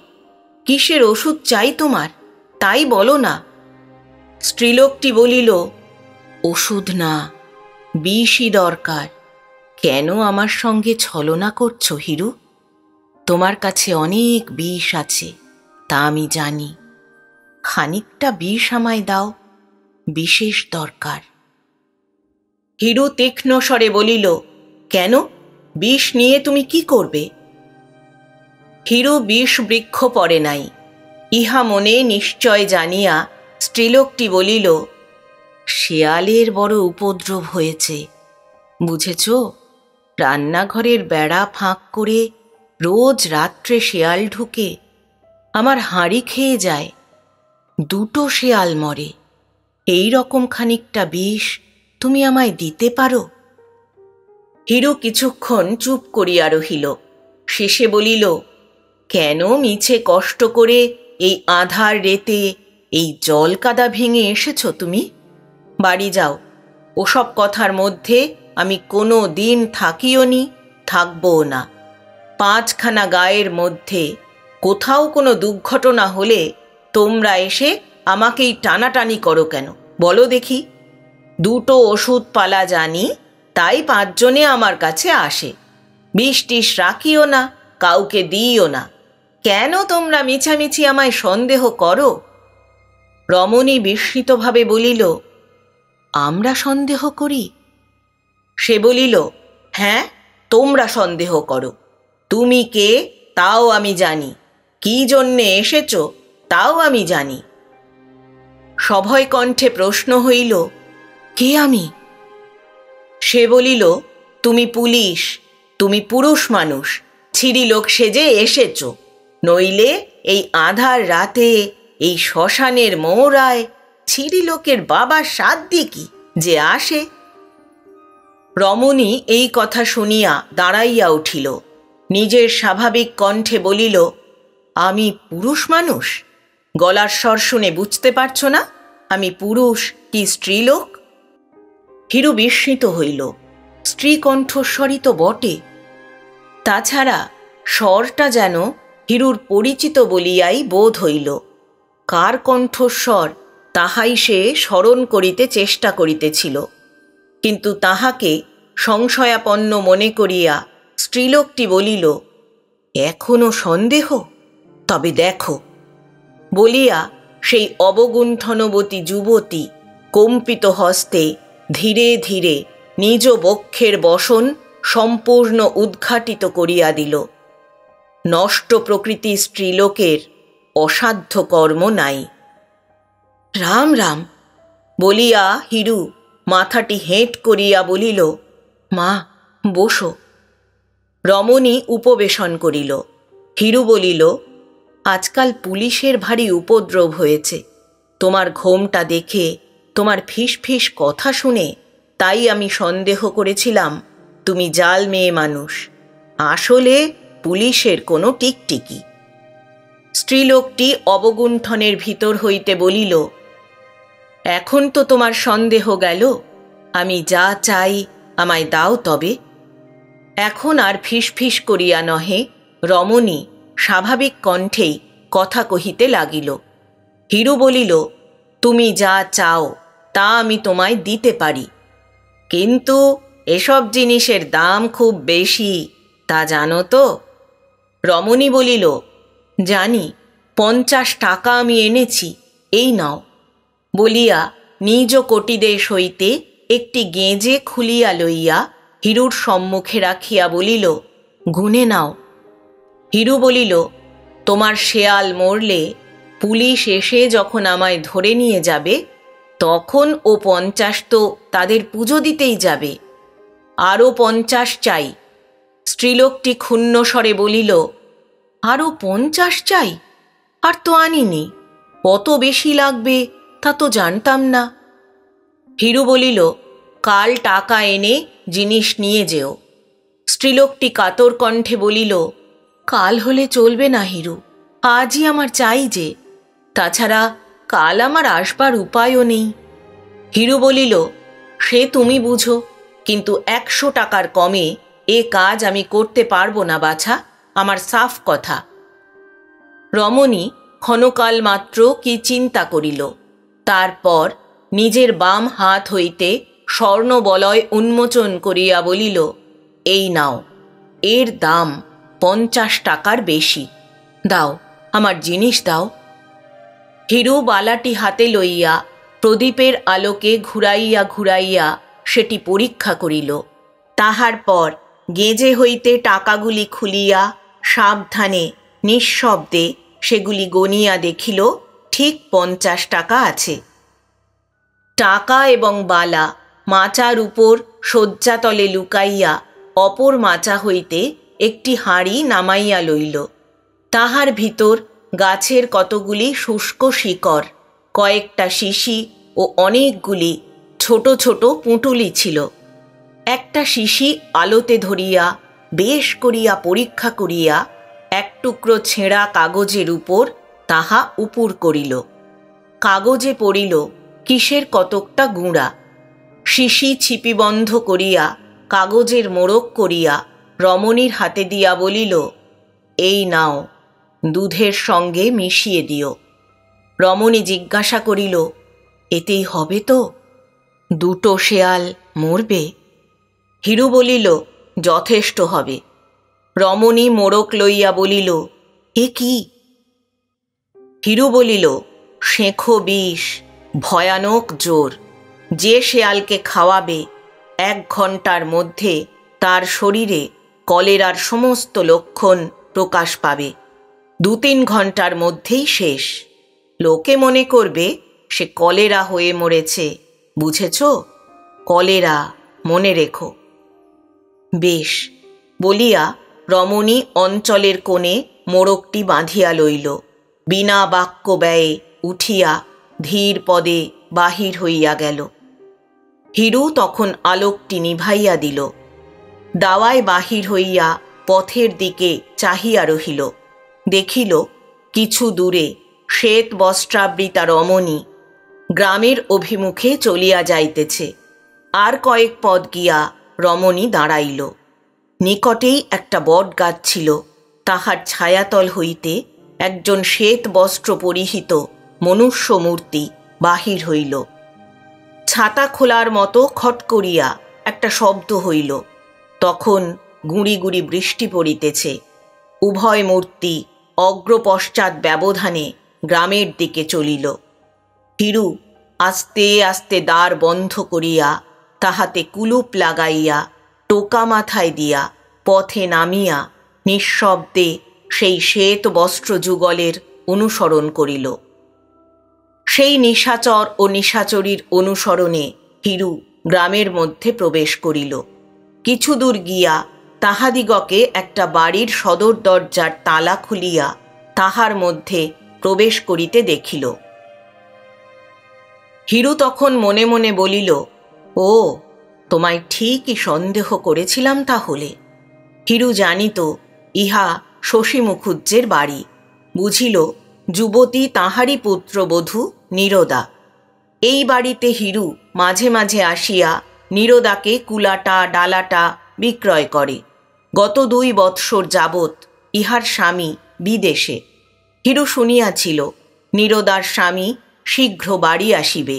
কিসের ওষুধ চাই তোমার, তাই বলো না। স্ত্রীলোকটি বলিল, ওষুধ না, বিষই দরকার। কেন আমার সঙ্গে ছলনা করছো হিরু? তোমার কাছে অনেক বিষ আছে, তা আমি জানি। খানিকটা বিষ আমায় দাও, বিশেষ দরকার। হিরু তীক্ষ্ণ স্বরে বলিল, কেন? বিষ নিয়ে তুমি কি করবে? হিরু বিষ বৃক্ষ পড়ে নাই, ইহা মনে নিশ্চয় জানিয়া স্ত্রীলোকটি বলিল, শেয়ালের বড় উপদ্রব হয়েছে, বুঝেছ? রান্নাঘরের বেড়া ফাঁক করে রোজ রাত্রে শেয়াল ঢুকে আমার হাঁড়ি খেয়ে যায়। 2টো শেয়াল মরে। এই রকম খানিকটা বিষ তুমি আমায় দিতে পারো? হিরু কিছুক্ষণ চুপ করিয়া রহিল। শেষে বলিল, কেন মিছে কষ্ট করে এই আঁধার রেতে এই জল কাদা ভেঙে এসেছ তুমি? বাড়ি যাও। ওসব কথার মধ্যে আমি কোনো দিন থাকিও নি, থাকবও না। 5খানা গায়ের মধ্যে কোথাও কোনো দুর্ঘটনা হলে তোমরা এসে আমাকেই টানাটানি করো কেন, বলো দেখি? 2টো ওষুধ পালা জানি, তাই 5 জনে আমার কাছে আসে। বিষ-টিষ রাখিও না, কাউকে দিইও না। কেন তোমরা মিছামিছি আমায় সন্দেহ করো? রমণী বিস্মিতভাবে বলিল, আমরা সন্দেহ করি? সে বলিল, হ্যাঁ, তোমরা সন্দেহ করো। তুমি কে তাও আমি জানি, কি জন্যে এসেছ তাও আমি জানি। সভয় কণ্ঠে প্রশ্ন হইল, কে আমি? সে বলিল, তুমি পুলিশ, তুমি পুরুষ মানুষ, ছিরি লোক সেজে এসেছ। নইলে এই আঁধার রাতে এই শ্মশানের মৌরায় ছিরি লোকের বাবার সাধ্যি কি যে আসে? রমণী এই কথা শুনিয়া দাঁড়াইয়া উঠিল। নিজের স্বাভাবিক কণ্ঠে বলিল, আমি পুরুষ মানুষ? গলার স্বর শুনে বুঝতে পারছ না আমি পুরুষ কি স্ত্রীলোক? হিরু বিস্মিত হইল। স্ত্রী কণ্ঠস্বরই তো বটে। তাছাড়া স্বরটা যেন হিরুর পরিচিত বলিয়াই বোধ হইল। কার কণ্ঠস্বর তাহাই সে স্মরণ করিতে চেষ্টা করিতেছিল, কিন্তু তাহাকে সংশয়াপন্ন মনে করিয়া স্ত্রীলোকটি বলিল, এখনো সন্দেহ? তবে দেখো। বলিয়া সেই অবগুণ্ঠনবতী যুবতী কম্পিত হস্তে ধীরে ধীরে নিজ বক্ষের বসন সম্পূর্ণ উদ্ঘাটিত করিয়া দিল। নষ্ট প্রকৃতি স্ত্রীলোকের অসাধ্য কর্ম নাই। রাম রাম বলিয়া হিরু মাথাটি হেঁট করিয়া বলিল, মা, বসো। রমণী উপবেশন করিল। হিরু বলিল, আজকাল পুলিশের ভারী উপদ্রব হয়েছে। তোমার ঘোমটা দেখে, তোমার ফিসফিস কথা শুনে তাই আমি সন্দেহ করেছিলাম তুমি জাল মেয়ে মানুষ, আসলে পুলিশের কোনো টিকটিকি। স্ত্রীলোকটি অবগুণ্ঠনের ভিতর হইতে বলিল, এখন তো তোমার সন্দেহ গেল। আমি যা চাই আমায় দাও তবে। এখন আর ফিসফিস করিয়া নহে, রমণী স্বাভাবিক কণ্ঠেই কথা কহিতে লাগিল। হিরু বলিল, তুমি যা চাও তা আমি তোমায় দিতে পারি, কিন্তু এসব জিনিসের দাম খুব বেশি, তা জানো তো? রমণী বলিল, জানি, 50 টাকা আমি এনেছি, এই নাও। বলিয়া নিজ কটিদেশ হইতে একটি গেঁজে খুলিয়া লইয়া হিরুর সম্মুখে রাখিয়া বলিল, গুনে নাও। হিরু বলিল, তোমার শেয়াল মরলে পুলিশ এসে যখন আমায় ধরে নিয়ে যাবে, তখন ও 50 তো তাদের পুজো দিতেই যাবে। আরও 50 চাই। স্ত্রীলোকটি ক্ষুণ্ণ স্বরে বলিল, আরও 50 চাই? আর তো আনিনি, কত বেশি লাগবে তা তো জানতাম না। হিরু বলিল, কাল টাকা এনে জিনিস নিয়ে যেও, স্ত্রীলোকটি কাতর কণ্ঠে বলিল, কাল হলে চলবে না হিরু, আজই আমার চাই যে, তাছাড়া কাল আমার আসবার উপায়ও নেই। হিরু বলিল, সে তুমি বুঝো, কিন্তু 100 টাকার কমে এ কাজ আমি করতে পারবো না বাছা, আমার সাফ কথা। রমণী ক্ষণকাল মাত্র কি চিন্তা করিল, তারপর নিজের বাম হাত হইতে স্বর্ণবলয় উন্মোচন করিয়া বলিল, এই নাও, এর দাম 50 টাকার বেশি, দাও, আমার জিনিস দাও। হিরু বালাটি হাতে লইয়া প্রদীপের আলোকে ঘুরাইয়া ঘুরাইয়া সেটি পরীক্ষা করিল। তাহার পর গেঁজে হইতে টাকাগুলি খুলিয়া সাবধানে নিঃশব্দে সেগুলি গনিয়া দেখিল, ঠিক 50 টাকা আছে। টাকা এবং বালা মাচার উপর শয্যাতলে লুকাইয়া অপর মাচা হইতে একটি হাঁড়ি নামাইয়া লইল। তাহার ভিতর গাছের কতগুলি শুষ্ক শিকড়, কয়েকটা শিশি ও অনেকগুলি ছোট ছোট পুঁটুলি ছিল। একটা শিশি আলোতে ধরিয়া বেশ করিয়া পরীক্ষা করিয়া এক টুকরো ছেঁড়া কাগজের উপর তাহা উপুর করিল। কাগজে পড়িল কিসের কতকটা গুঁড়া। শিশি ছিপিবন্ধ করিয়া কাগজের মোড়ক করিয়া রমণীর হাতে দিয়া বলিল, এই নাও, দুধের সঙ্গে মিশিয়ে দিও। রমণী জিজ্ঞাসা করিল, এতেই হবে তো? 2টো শেয়াল মরবে? হিরু বলিল, যথেষ্ট হবে। রমণী মোড়ক লইয়া বলিল, এ কি? হিরু বলিল, শেখো বিষ, ভয়ানক জোর। যে শেয়ালকে খাওয়াবে 1 ঘণ্টার মধ্যে তার শরীরে কলেরার সমস্ত লক্ষণ প্রকাশ পাবে। 2-3 ঘণ্টার মধ্যেই শেষ। লোকে মনে করবে সে কলেরা হয়ে মরেছে, বুঝেছ? কলেরা, মনে রেখো। বেশ বলিয়া রমণী অঞ্চলের কোণে মোড়কটি বাঁধিয়া লইল। বিনা বাক্য ব্যয়ে উঠিয়া ধীর পদে বাহির হইয়া গেল। হিরু তখন আলোকটি নিভাইয়া দিল। দাওয়ায় বাহির হইয়া পথের দিকে চাহিয়া রহিল। দেখিল কিছু দূরে শ্বেত বস্ত্রাবৃতা রমণী গ্রামের অভিমুখে চলিয়া যাইতেছে। আর কয়েক পদ গিয়া রমণী দাঁড়াইল। নিকটেই একটা বট গাছ ছিল। তাহার ছায়াতল হইতে একজন শ্বেত বস্ত্র পরিহিত মনুষ্য মূর্তি বাহির হইল। ছাতা খোলার মতো খট করিয়া একটা শব্দ হইল। তখন গুঁড়ি গুঁড়ি বৃষ্টি পড়িতেছে। উভয় মূর্তি অগ্রপশ্চাৎ ব্যবধানে গ্রামের দিকে চলিল। হিরু আস্তে আস্তে দ্বার বন্ধ করিয়া তাহাতে কুলুপ লাগাইয়া টোকা মাথায় দিয়া পথে নামিয়া নিঃশব্দে সেই শ্বেত বস্ত্র যুগলের অনুসরণ করিল। সেই নিশাচর ও নিশাচরীর অনুসরণে হিরু গ্রামের মধ্যে প্রবেশ করিল। কিছু দূর গিয়া তাহাদিগকে একটা বাড়ির সদর দরজার তালা খুলিয়া তাহার মধ্যে প্রবেশ করিতে দেখিল। হিরু তখন মনে মনে বলিল, ও, তোমায় ঠিকই সন্দেহ করেছিলাম তাহলে। হিরু জানিত ইহা শশী মুখুজ্জের বাড়ি। বুঝিল যুবতী তাহারই পুত্রবধূ নীরদা। এই বাড়িতে হিরু মাঝে মাঝে আসিয়া নীরদাকে কুলাটা ডালাটা বিক্রয় করে। গত 2 বৎসর যাবৎ ইহার স্বামী বিদেশে। হিরু শুনিয়াছিল নীরদার স্বামী শীঘ্র বাড়ি আসিবে।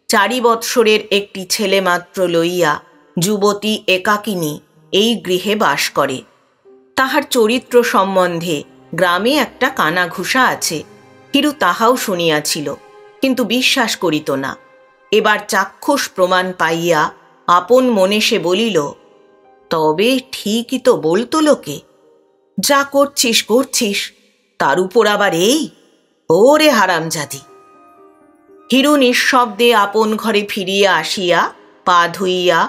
4 বৎসরের একটি ছেলে মাত্র লইয়া যুবতী একাকিনী এই গৃহে বাস করে। তাহার চরিত্র সম্বন্ধে গ্রামে একটা কানাঘুষা আছে। হিরু তাহাও শুনিয়াছিল, কিন্তু বিশ্বাস করিত না। এবার চাক্ষুষ প্রমাণ পাইয়া আপন মনে সে বলিল, তবে ঠিকই তো বলতো লোকে। যা করছিস করছিস, তার উপর আবার এই? ওরে হারামজাদি! হিরু নিঃশব্দে আপন ঘরে ফিরিয়া আসিয়া পা ধুইয়া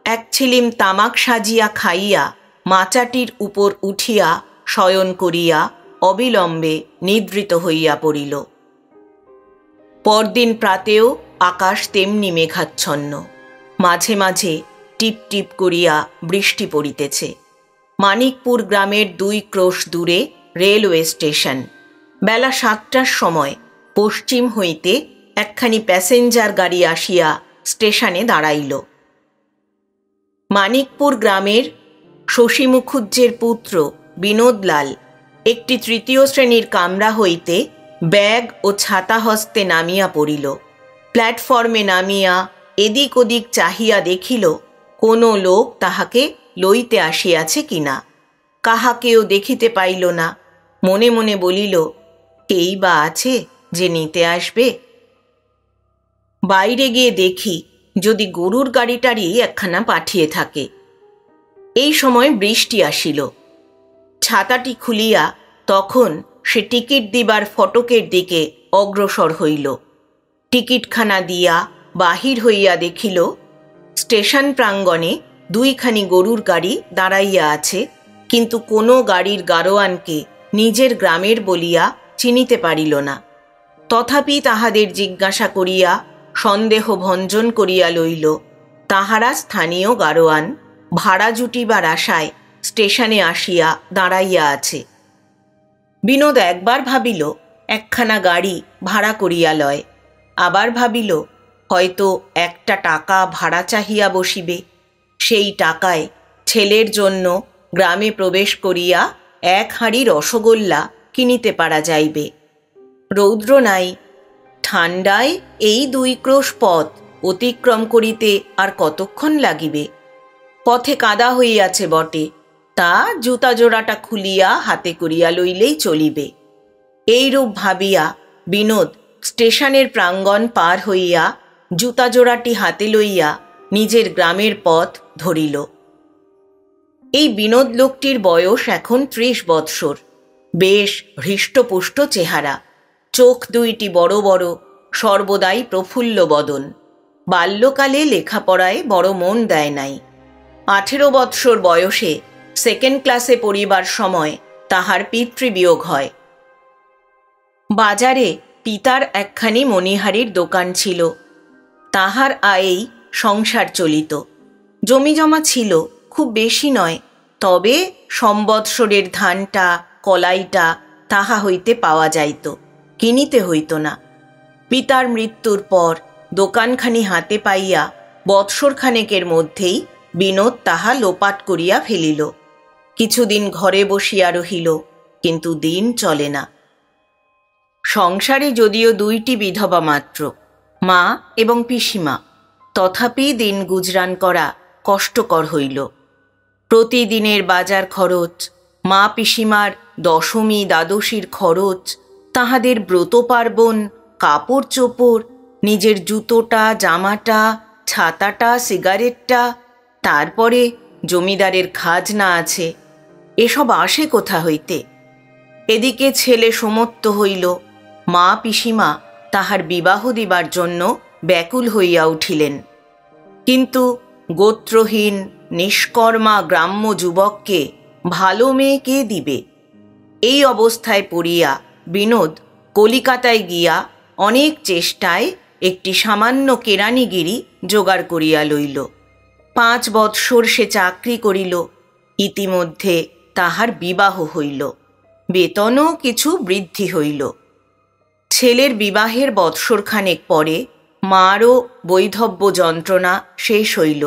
এক ছিলিম তামাক সাজিয়া খাইয়া মাচাটির উপর উঠিয়া শয়ন করিয়া অবিলম্বে নিদ্রিত হইয়া পড়িল। পরদিন প্রাতেও আকাশ তেমনি মেঘাচ্ছন্ন। মাঝে মাঝে টিপ টিপ করিয়া বৃষ্টি পড়িতেছে। মানিকপুর গ্রামের 2 ক্রোশ দূরে রেলওয়ে স্টেশন। বেলা 7টার সময় পশ্চিম হইতে একখানি প্যাসেঞ্জার গাড়ি আসিয়া স্টেশনে দাঁড়াইল। মানিকপুর গ্রামের শশী মুখুজ্জের পুত্র বিনোদলাল একটি 3য় শ্রেণীর কামরা হইতে ব্যাগ ও ছাতা হস্তে নামিয়া পড়িল। প্ল্যাটফর্মে নামিয়া এদিক ওদিক চাহিয়া দেখিল কোনো লোক তাহাকে লইতে আসিয়াছে কিনা। কাহাকেও দেখিতে পাইল না। মনে মনে বলিল, কেই বা আছে যে নিতে আসবে। বাইরে গিয়ে দেখি যদি গরুর গাড়িটারই একখানা পাঠিয়ে থাকে। এই সময় বৃষ্টি আসিল। ছাতাটি খুলিয়া তখন সে টিকিট দিবার ফটকের দিকে অগ্রসর হইল। টিকিটখানা দিয়া বাহির হইয়া দেখিল স্টেশন প্রাঙ্গণে 2খানি গরুর গাড়ি দাঁড়াইয়া আছে, কিন্তু কোনো গাড়ির গাড়োয়ানকে নিজের গ্রামের বলিয়া চিনিতে পারিল না। তথাপি তাহাদের জিজ্ঞাসা করিয়া সন্দেহ ভঞ্জন করিয়া লইল তাহারা স্থানীয় গাড়োয়ান, ভাড়া জুটিবার আশায় স্টেশনে আসিয়া দাঁড়াইয়া আছে। বিনোদ একবার ভাবিল একখানা গাড়ি ভাড়া করিয়া লয়, আবার ভাবিল হয়তো একটা টাকা ভাড়া চাহিয়া বসিবে। সেই টাকায় ছেলের জন্য গ্রামে প্রবেশ করিয়া 1 হাঁড়ি রসগোল্লা কিনিতে পারা যাইবে। রৌদ্র নাই, ঠান্ডায় এই 2 ক্রোশ পথ অতিক্রম করিতে আর কতক্ষণ লাগিবে। পথে কাদা হইয়াছে বটে, তা জুতা জোড়াটা খুলিয়া হাতে করিয়া লইলেই চলিবে। এইরূপ ভাবিয়া বিনোদ স্টেশনের প্রাঙ্গণ পার হইয়া জুতা জোড়াটি হাতে লইয়া নিজের গ্রামের পথ ধরিল। এই বিনোদ লোকটির বয়স এখন 30 বৎসর। বেশ হৃষ্টপুষ্ট চেহারা, চোখ 2টি বড় বড়, সর্বদাই প্রফুল্ল বদন। বাল্যকালে লেখাপড়ায় বড় মন দেয় নাই। 18 বৎসর বয়সে 2nd ক্লাসে পড়িবার সময় তাহার পিতৃবিয়োগ হয়। বাজারে পিতার একখানি মণিহারির দোকান ছিল। তাহার আয়েই সংসার চলিত। জমিজমা ছিল, খুব বেশি নয়, তবে সম্বৎসরের ধানটা কলাইটা তাহা হইতে পাওয়া যাইত, কিনিতে হইত না। পিতার মৃত্যুর পর দোকানখানি হাতে পাইয়া বৎসরখানেকের মধ্যেই বিনোদ তাহা লোপাট করিয়া ফেলিল। কিছুদিন ঘরে বসিয়া রহিল, কিন্তু দিন চলে না। সংসারে যদিও 2টি বিধবা মাত্র, মা এবং পিসিমা, তথাপি দিন গুজরান করা কষ্টকর হইল। প্রতিদিনের বাজার খরচ, মা পিসিমার দশমী দ্বাদশীর খরচ, তাহাদের ব্রত পার্বণ, কাপড় চোপড়, নিজের জুতোটা জামাটা, ছাতাটা, সিগারেটটা, তারপরে জমিদারের খাজনা আছে। এসব আসে কোথা হইতে? এদিকে ছেলে সমর্থ হইল। মা পিসিমা তাহার বিবাহ দিবার জন্য ব্যাকুল হইয়া উঠিলেন, কিন্তু গোত্রহীন নিষ্কর্মা গ্রাম্য যুবককে ভালো মেয়ে কে দিবে? এই অবস্থায় পড়িয়া বিনোদ কলিকাতায় গিয়া অনেক চেষ্টায় একটি সামান্য কেরানিগিরি জোগাড় করিয়া লইল। 5 বৎসর সে চাকরি করিল। ইতিমধ্যে তাহার বিবাহ হইল, বেতনও কিছু বৃদ্ধি হইল। ছেলের বিবাহের বৎসরখানেক পরে মারও বৈধব্য যন্ত্রণা শেষ হইল।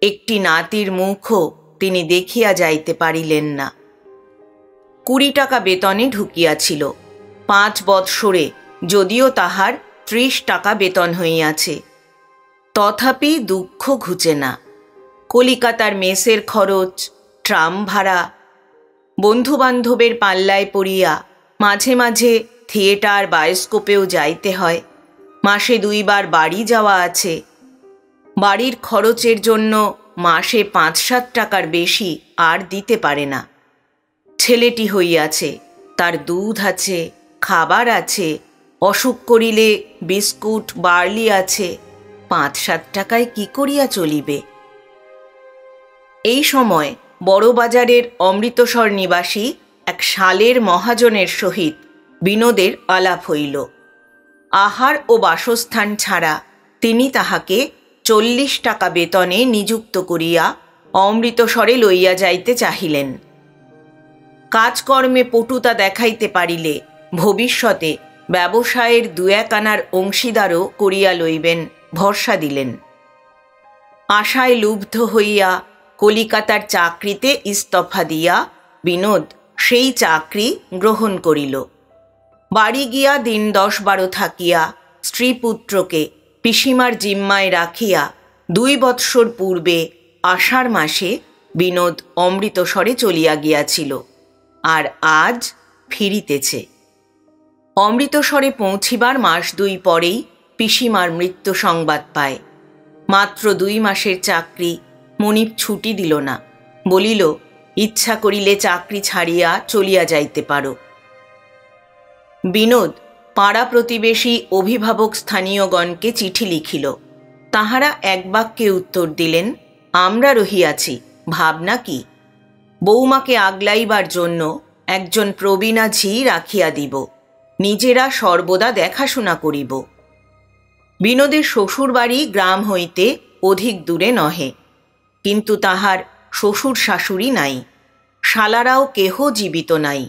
একটি নাতির মুখও তিনি দেখিয়া যাইতে পারিলেন না। 20 টাকা বেতনে ঢুকিয়াছিল। 5 বৎসরে যদিও তাহার 30 টাকা বেতন হইয়াছে, তথাপি দুঃখ ঘুচে না। কলিকাতার মেসের খরচ, ট্রাম ভাড়া, বন্ধুবান্ধবের পাল্লায় পড়িয়া মাঝে মাঝে থিয়েটার বায়োস্কোপেও যাইতে হয়। মাসে 2 বার বাড়ি যাওয়া আছে। বাড়ির খরচের জন্য মাসে 5-7 টাকার বেশি আর দিতে পারে না। ছেলেটি হইয়াছে, তার দুধ আছে, খাবার আছে, অসুখ করিলে বিস্কুট বার্লি আছে। 5-7 টাকায় কি করিয়া চলিবে? এই সময় বড়বাজারের অমৃতসর নিবাসী এক শালের মহাজনের সহিত বিনোদের আলাপ হইল। আহার ও বাসস্থান ছাড়া তিনি তাহাকে 40 টাকা বেতনে নিযুক্ত করিয়া অমৃতসরে লইয়া যাইতে চাহিলেন। কাজকর্মে পটুতা দেখাইতে পারিলে ভবিষ্যতে ব্যবসায়ের 2-1 আনার অংশীদারও করিয়া লইবেন ভরসা দিলেন। আশায় লুব্ধ হইয়া কলিকাতার চাকরিতে ইস্তফা দিয়া বিনোদ সেই চাকরি গ্রহণ করিল। বাড়ি গিয়া দিন 10-12 থাকিয়া স্ত্রীপুত্রকে পিসিমার জিম্মায় রাখিয়া 2 বৎসর পূর্বে আষাঢ় মাসে বিনোদ অমৃতসরে চলিয়া গিয়াছিল, আর আজ ফিরিতেছে। অমৃতসরে পৌঁছিবার 1 মাস 2 পরেই পিসিমার মৃত্যু সংবাদ পায়। মাত্র 2 মাসের চাকরি মনিব ছুটি দিল না, বলিল ইচ্ছা করিলে চাকরি ছাড়িয়া চলিয়া যাইতে পারো। বিনোদ পাড়া প্রতিবেশী অভিভাবক স্থানীয়গণকে চিঠি লিখিল। তাহারা এক বাক্যে উত্তর দিলেন, আমরা রহিয়াছি, ভাবনা কি? বৌমাকে আগলাইবার জন্য একজন প্রবীণা ঝি রাখিয়া দিব, নিজেরা সর্বদা দেখাশোনা করিব। বিনোদের শ্বশুর বাড়ি গ্রাম হইতে অধিক দূরে নহে, কিন্তু তাহার শ্বশুর শাশুড়ি নাই, শালারাও কেহ জীবিত নাই।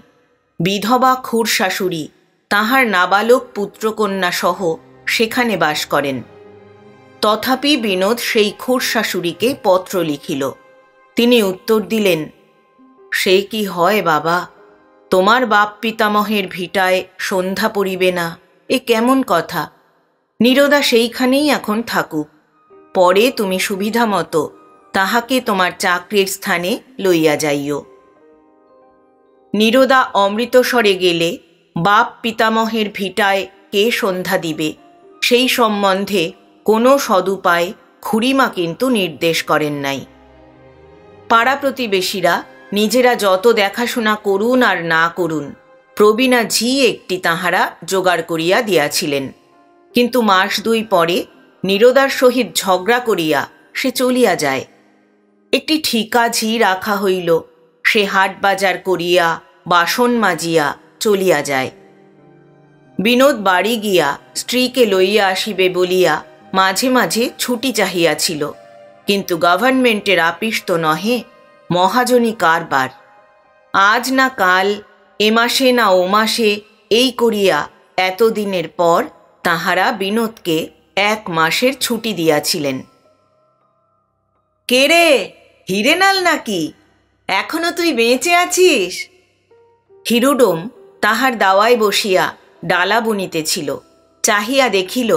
বিধবা খুড় শাশুড়ি তাহার নাবালক পুত্রকন্যা সহ সেখানে বাস করেন। তথাপি বিনোদ সেই খুড় শাশুড়িকে পত্র লিখিল। তিনি উত্তর দিলেন, সে কি হয় বাবা, তোমার বাপ পিতামহের ভিটায় সন্ধ্যা পড়িবে না, এ কেমন কথা? নীরদা সেইখানেই এখন থাকুক, পরে তুমি সুবিধা মতো তাহাকে তোমার চাকরির স্থানে লইয়া যাইও। নীরদা অমৃতসরে গেলে বাপ পিতামহের ভিটায় কে সন্ধ্যা দিবে, সেই সম্বন্ধে কোনো সদুপায় খুড়িমা কিন্তু নির্দেশ করেন নাই। পাড়া প্রতিবেশীরা নিজেরা যত দেখাশোনা করুন আর না করুন, প্রবীণা ঝি একটি তাহারা জোগাড় করিয়া দিয়াছিলেন। কিন্তু 1 মাস 2 পরে নীরদার সহিত ঝগড়া করিয়া সে চলিয়া যায়। একটি ঠিকা ঝি রাখা হইল, সে হাট বাজার করিয়া বাসন মাজিয়া চলিয়া যায়। বিনোদ বাড়ি গিয়া স্ত্রীকে লইয়া আসিবে বলিয়া মাঝে মাঝে ছুটি চাহিয়াছিল, কিন্তু গভর্নমেন্টের আপিস তো নহে, মহাজনী কারবার। আজ না কাল, এ মাসে না ও মাসে, এই করিয়া এতদিনের পর তাহারা বিনোদকে 1 মাসের ছুটি দিয়াছিলেন। কে রে, হিরেনাল নাকি? এখনো তুই বেঁচে আছিস? হিরুডোম তাহার দাওয়ায় বসিয়া ডালা বুনিতেছিল। চাহিয়া দেখিল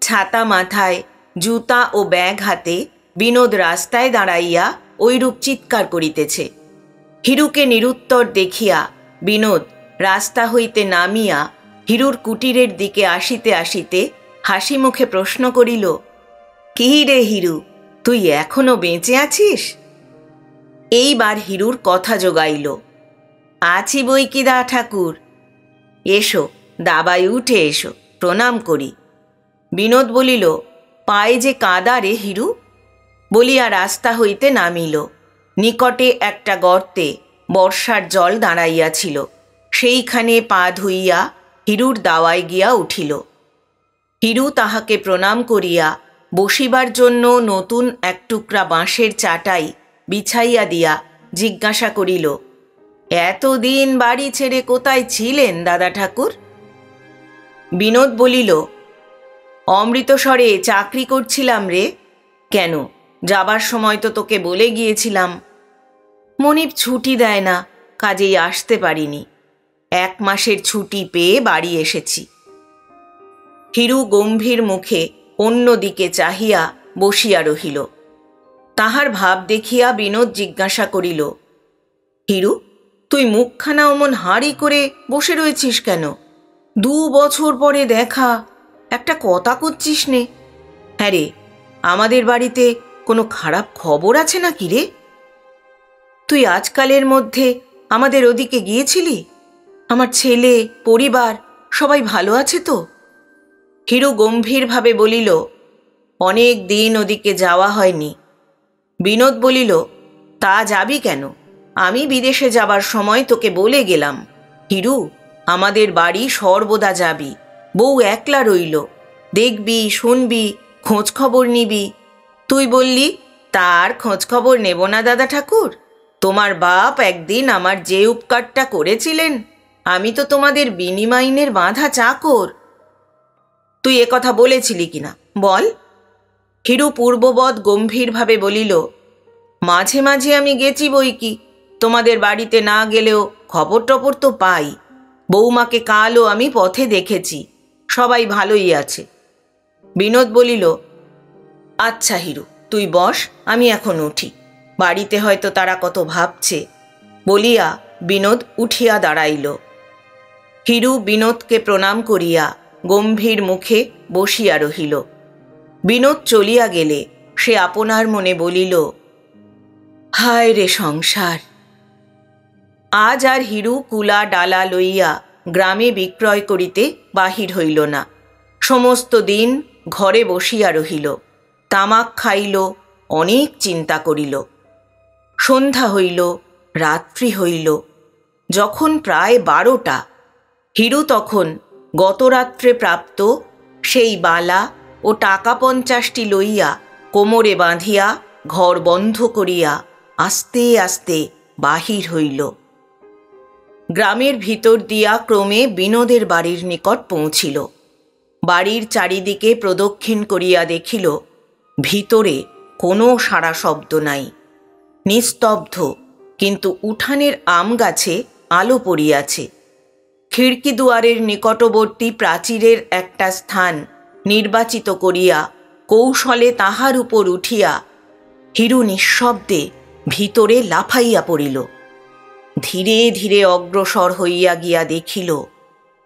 ছাতা মাথায়, জুতা ও ব্যাগ হাতে বিনোদ রাস্তায় দাঁড়াইয়া ঐরূপ চিৎকার করিতেছে। হিরুকে নিরুত্তর দেখিয়া বিনোদ রাস্তা হইতে নামিয়া হিরুর কুটিরের দিকে আসিতে আসিতে হাসি মুখে প্রশ্ন করিল, কি রে হিরু, তুই এখনো বেঁচে আছিস? এইবার হিরুর কথা জোগাইল, আছি বই কি দা ঠাকুর। এসো দাবায় উঠে এসো, প্রণাম করি। বিনোদ বলিল, পায়ে যে কাদা রে হিরু, বলিয়া রাস্তা হইতে নামিল। নিকটে একটা গর্তে বর্ষার জল দাঁড়াইয়াছিল, সেইখানে পা ধুইয়া হিরুর দাওয়ায় গিয়া উঠিল। হিরু তাহাকে প্রণাম করিয়া বসিবার জন্য নতুন 1 টুকরা বাঁশের চাটাই বিছাইয়া দিয়া জিজ্ঞাসা করিল, এতদিন বাড়ি ছেড়ে কোথায় ছিলেন দাদা ঠাকুর? বিনোদ বলিল, অমৃতসরে চাকরি করছিলাম রে। কেন, যাবার সময় তো তোকে বলে গিয়েছিলাম। মনিব ছুটি দেয় না, কাজেই আসতে পারিনি। 1 মাসের ছুটি পেয়ে বাড়ি এসেছি। হিরু গম্ভীর মুখে অন্য দিকে চাহিয়া বসিয়া রহিল। তাহার ভাব দেখিয়া বিনোদ জিজ্ঞাসা করিল, হিরু, তুই মুখখানা অমন হাঁড়ি করে বসে রয়েছিস কেন? 2 বছর পরে দেখা, একটা কথা করছিস নে। হ্যাঁ রে, আমাদের বাড়িতে কোনো খারাপ খবর আছে নাকি রে? তুই আজকালের মধ্যে আমাদের ওদিকে গিয়েছিলি? আমার ছেলে, পরিবার সবাই ভালো আছে তো? হিরু গম্ভীরভাবে বলিল, অনেক দিন ওদিকে যাওয়া হয়নি। বিনোদ বলিল, তা যাবি কেন? আমি বিদেশে যাবার সময় তোকে বলে গেলাম, হিরু, আমাদের বাড়ি সর্বদা যাবি, বউ একলা রইল, দেখবি, শুনবি, খোঁজ খবর নিবি। তুই বললি তার খোঁজ খবর নেব না দাদা ঠাকুর? তোমার বাপ একদিন আমার যে উপকারটা করেছিলেন, আমি তো তোমাদের বিনিমাইনের বাঁধা চাকর। তুই কথা বলেছিলি কিনা বল? হিরু পূর্ববৎ গম্ভীরভাবে বলিল, মাঝে মাঝে আমি গেছি বই কি, তোমাদের বাড়িতে না গেলেও খবর টপর তো পাই। বৌমাকে কালও আমি পথে দেখেছি, সবাই ভালোই আছে। বিনোদ বলিল, আচ্ছা হিরু, তুই বস, আমি এখন উঠি, বাড়িতে হয়তো তারা কত ভাবছে। বলিয়া বিনোদ উঠিয়া দাঁড়াইল। হিরু বিনোদকে প্রণাম করিয়া গম্ভীর মুখে বসিয়া রহিল। বিনোদ চলিয়া গেলে সে আপনার মনে বলিল, হায় রে সংসার। আজ আর হিরু কুলা ডালা লইয়া গ্রামে বিক্রয় করিতে বাহির হইল না। সমস্ত দিন ঘরে বসিয়া রহিল, তামাক খাইল, অনেক চিন্তা করিল। সন্ধ্যা হইল, রাত্রি হইল। যখন প্রায় 12টা, হিরু তখন গতরাত্রে প্রাপ্ত সেই বালা ও টাকা 50টি লইয়া কোমরে বাঁধিয়া ঘর বন্ধ করিয়া আস্তে আস্তে বাহির হইল। গ্রামের ভিতর দিয়া ক্রমে বিনোদের বাড়ির নিকট পৌঁছিল। বাড়ির চারিদিকে প্রদক্ষিণ করিয়া দেখিল, ভিতরে কোনো সাড়া শব্দ নাই, নিস্তব্ধ। কিন্তু উঠানের আম গাছে আলো পড়িয়াছে। খিড়কি দুয়ারের নিকটবর্তী প্রাচীরের একটা স্থান নির্বাচিত করিয়া কৌশলে তাহার উপর উঠিয়া হিরু নিঃশব্দে ভিতরে লাফাইয়া পড়িল। ধীরে ধীরে অগ্রসর হইয়া গিয়া দেখিল,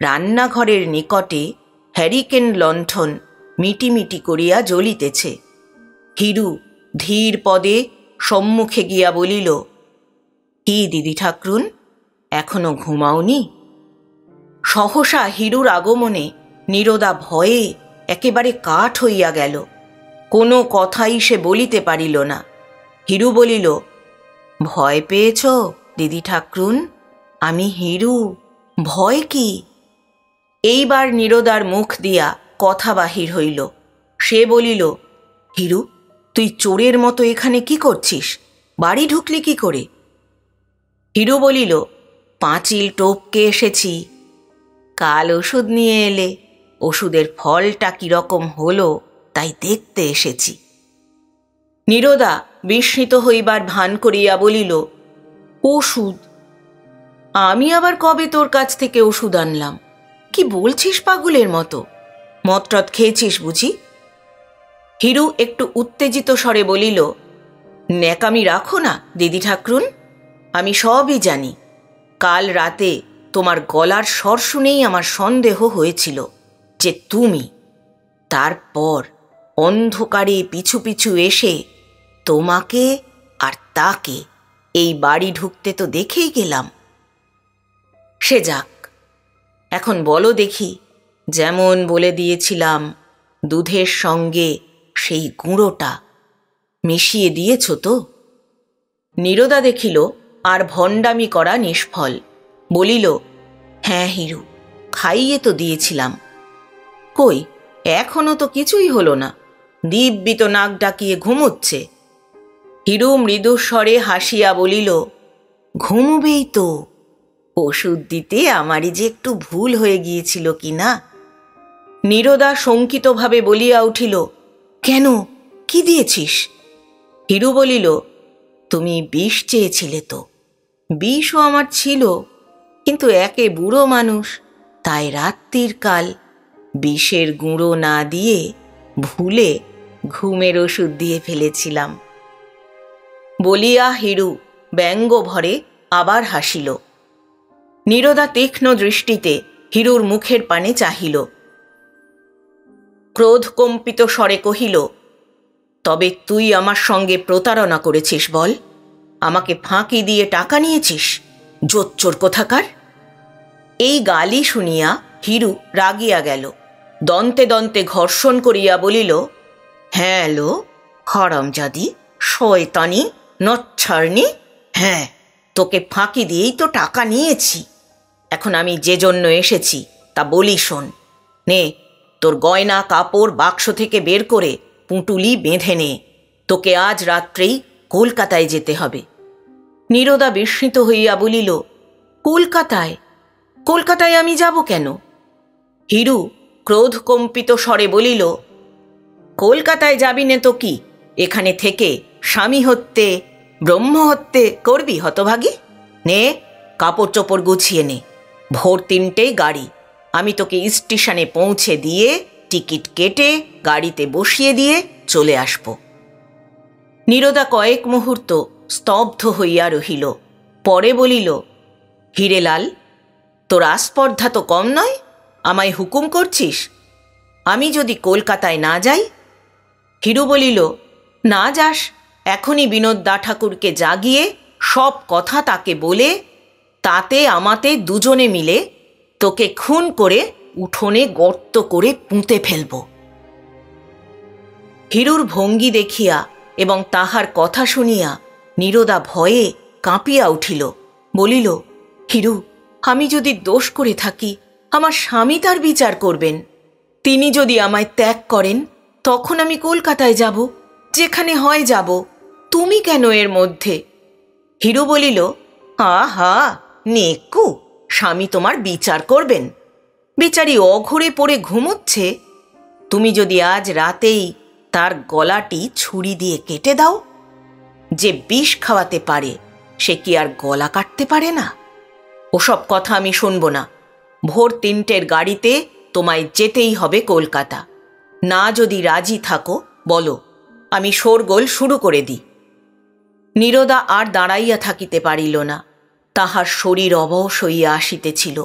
রান্নাঘরের নিকটে হ্যারিকেন লণ্ঠন মিটিমিটি করিয়া জ্বলিতেছে। হিরু ধীর পদে সম্মুখে গিয়া বলিল, কি দিদি ঠাকরুন, এখনো ঘুমাওনি? সহসা হিরুর আগমনে নীরদা ভয়ে একেবারে কাঠ হইয়া গেল। কোনো কথাই সে বলিতে পারিল না। হিরু বলিল, ভয় পেয়েছ দিদি ঠাকরুন? আমি হিরু, ভয় কি? এইবার নীরদার মুখ দিয়া কথা বাহির হইল। সে বলিল, হিরু, তুই চোরের মতো এখানে কি করছিস? বাড়ি ঢুকলি কি করে? হিরু বলিল, পাঁচিল টপকে এসেছি। কাল ওষুধ নিয়ে এলে, ওষুধের ফলটা কিরকম হলো তাই দেখতে এসেছি। নীরদা বিস্মিত হইবার ভান করিয়া বলিল, ওষুধ? আমি আবার কবে তোর কাছ থেকে ওষুধ আনলাম? কি বলছিস পাগলের মতো? মদটদ খেয়েছিস বুঝি? হিরু একটু উত্তেজিত স্বরে বলিল, ন্যাকামি রাখো না দিদি ঠাকরুন, আমি সবই জানি। কাল রাতে তোমার গলার স্বর শুনেই আমার সন্দেহ হয়েছিল যে তুমি। তারপর অন্ধকারে পিছু পিছু এসে তোমাকে আর তাকে এই বাড়ি ঢুকতে তো দেখেই গেলাম। সে যাক, এখন বলো দেখি, যেমন বলে দিয়েছিলাম দুধের সঙ্গে সেই গুঁড়োটা মিশিয়ে দিয়েছ তো? নীরদা দেখিল আর ভণ্ডামি করা নিষ্ফল, বলিল, হ্যাঁ হিরু, খাইয়ে তো দিয়েছিলাম। কই, এখনো তো কিছুই হলো না, দিব্যি তো নাক ডাকিয়ে ঘুমোচ্ছে। হিরু মৃদুস্বরে হাসিয়া বলিল, ঘুমবেই তো, ওষুধ দিতে আমারই যে একটু ভুল হয়ে গিয়েছিল কি না। নীরদা শঙ্কিতভাবে বলিয়া উঠিল, কেন, কি দিয়েছিস? হিরু বলিল, তুমি বিষ চেয়েছিলে তো। বিষও আমার ছিল, কিন্তু একে বুড়ো মানুষ, তাই রাত্রির কাল বিষের গুঁড়ো না দিয়ে ভুলে ঘুমের ওষুধ দিয়ে ফেলেছিলাম। বলিয়া হিরু ব্যঙ্গ ভরে আবার হাসিল। নীরদা তীক্ষ্ণ দৃষ্টিতে হিরুর মুখের পানে চাহিল। ক্রোধকম্পিত স্বরে কহিল, তবে তুই আমার সঙ্গে প্রতারণা করেছিস বল? আমাকে ফাঁকি দিয়ে টাকা নিয়েছিস, জোচ্চোর কোথাকার! এই গালি শুনিয়া হিরু রাগিয়া গেল। দন্তে দন্তে ঘর্ষণ করিয়া বলিল, হ্যাঁ লো, হারামজাদি, শয়তানি, নচ্ছারনি, হ্যাঁ, তোকে ফাঁকি দিয়েই তো টাকা নিয়েছি। এখন আমি যে জন্য এসেছি তা বলি শোন। নে, তোর গয়না কাপড় বাক্স থেকে বের করে পুঁটুলি বেঁধে নে। তোকে আজ রাত্রেই কলকাতায় যেতে হবে। নীরদা বিস্মিত হইয়া বলিল, কলকাতায়? কলকাতায় আমি যাব কেন? হিরু ক্রোধকম্পিত স্বরে বলিল, কলকাতায় যাবি নে তো কি, এখানে থেকে স্বামী হত্যে ব্রহ্মহত্যে করবি হতভাগী? নে, কাপড় চোপড় গুছিয়ে নে, ভোর 3টেই গাড়ি। আমি তোকে স্টেশনে পৌঁছে দিয়ে টিকিট কেটে গাড়িতে বসিয়ে দিয়ে চলে আসব। নীরদা কয়েক মুহূর্ত স্তব্ধ হইয়া রহিল। পরে বলিল, হিরেলাল, তোর আস্পর্ধা তো কম নয়, আমায় হুকুম করছিস? আমি যদি কলকাতায় না যাই? হিরু বলিল, না যাস, এখনই বিনোদ দা ঠাকুরকে জাগিয়ে সব কথা তাকে বলে তাতে আমাতে দুজনে মিলে তোকে খুন করে উঠোনে গর্ত করে পুঁতে ফেলব। হিরুর ভঙ্গি দেখিয়া এবং তাহার কথা শুনিয়া নীরদা ভয়ে কাঁপিয়া উঠিল। বলিল, হিরু, আমি যদি দোষ করে থাকি আমার স্বামী তার বিচার করবেন। তিনি যদি আমায় ত্যাগ করেন তখন আমি কলকাতায় যাব, যেখানে হয় যাব, তুমি কেন এর মধ্যে? হিরু বলিল, আহা নেকু, স্বামী তোমার বিচার করবেন? বিচারি অঘরে পড়ে ঘুমোচ্ছে। তুমি যদি আজ রাতেই তার গলাটি ছুরি দিয়ে কেটে দাও, যে বিষ খাওয়াতে পারে সে কি আর গলা কাটতে পারে না? ওসব কথা আমি শুনব না। ভোর 3টের গাড়িতে তোমায় যেতেই হবে কলকাতা। না যদি রাজি থাকো বলো, আমি শোরগোল শুরু করে দিই। নীরদা আর দাঁড়াইয়া থাকিতে পারিল না। তাহার শরীর অবশ হইয়া আসিতেছিল।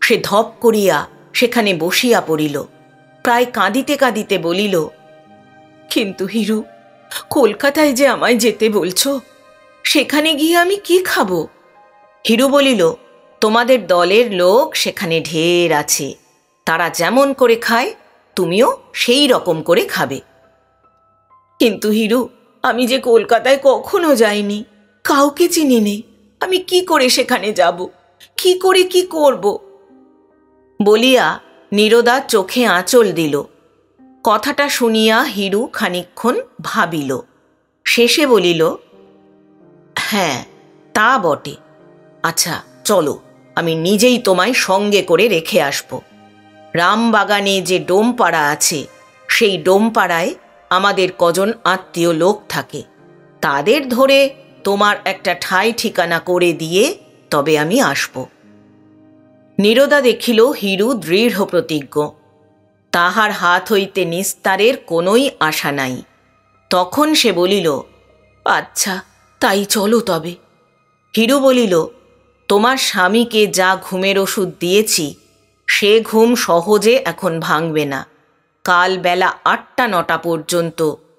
সে ধপ করিয়া সেখানে বসিয়া পড়িল। প্রায় কাঁদিতে কাঁদিতে বলিল, কিন্তু হিরু, কলকাতায় যে আমায় যেতে বলছো, সেখানে গিয়ে আমি কি খাব? হিরু বলিল, তোমাদের দলের লোক সেখানে ঢের আছে, তারা যেমন করে খায় তুমিও সেই রকম করে খাবে। কিন্তু হিরু, আমি যে কলকাতায় কখনো যাইনি, কাউকে চিনি নেই, আমি কি করে সেখানে যাব, কি করে কি করব? বলিয়া নীরদা চোখে আঁচল দিল। কথাটা শুনিয়া হিরু খানিকক্ষণ ভাবিল। শেষে বলিল, হ্যাঁ তা বটে। আচ্ছা চলো, আমি নিজেই তোমায় সঙ্গে করে রেখে আসব। রামবাগানে যে ডোমপাড়া আছে, সেই ডোমপাড়ায় আমাদের কজন আত্মীয় লোক থাকে, তাদের ধরে তোমার একটা ঠাঁই ঠিকানা করে দিয়ে তবে আমি আসব। নীরদা দেখিল হিরু দৃঢ় প্রতিজ্ঞ, তাহার হাত হইতে নিস্তারের কোনোই আশা নাই। তখন সে বলিল, আচ্ছা তাই চলো তবে। হিরু বলিল, তোমার স্বামীকে যা ঘুমের ওষুধ দিয়েছি সে ঘুম সহজে এখন ভাঙবে না। কাল বেলা 8টা-9টা পর্যন্ত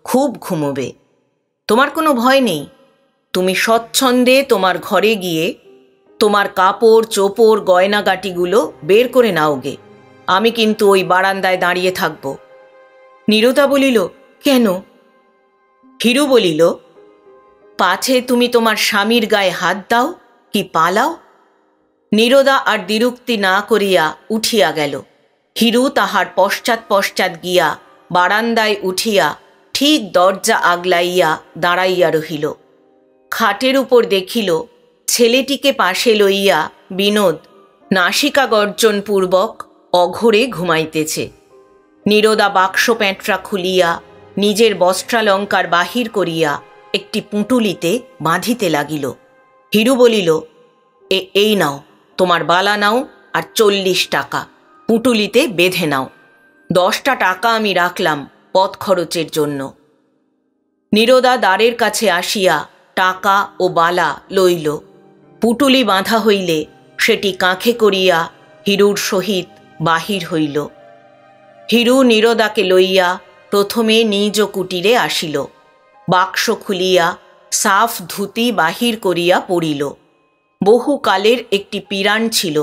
খুব ঘুমোবে। তোমার কোনো ভয় নেই। তুমি স্বচ্ছন্দে তোমার ঘরে গিয়ে তোমার কাপড় চোপড় গয়নাগাটিগুলো বের করে নাওগে। আমি কিন্তু ওই বারান্দায় দাঁড়িয়ে থাকব। নীরদা বলিল, কেন? হিরু বলিল, পাছে তুমি তোমার স্বামীর গায়ে হাত দাও কি পালাও। নীরদা আর দ্বিরুক্তি না করিয়া উঠিয়া গেল। হিরু তাহার পশ্চাৎ পশ্চাৎ গিয়া বারান্দায় উঠিয়া ঠিক দরজা আগলাইয়া দাঁড়াইয়া রহিল। খাটের উপর দেখিল ছেলেটিকে পাশে লইয়া বিনোদ নাসিকা গর্জনপূর্বক অঘরে ঘুমাইতেছে। নীরদা বাক্স প্যাঁটরা খুলিয়া নিজের বস্ত্রালঙ্কার বাহির করিয়া একটি পুঁটুলিতে বাঁধিতে লাগিল। হিরু বলিল, এই নাও, তোমার বালা নাও আর 40 টাকা পুঁটুলিতে বেঁধে নাও। 10টা টাকা আমি রাখলাম পথ খরচের জন্য। নীরদা দ্বারের কাছে আসিয়া টাকা ও বালা লইল। পুঁটুলি বাঁধা হইলে সেটি কাঁখে করিয়া হিরুর সহিত বাহির হইল। হিরু নীরদাকে লইয়া প্রথমে নিজ কুটিরে আসিল। বাক্স খুলিয়া সাফ ধুতি বাহির করিয়া পড়িল। বহুকালের একটি পিরান ছিল,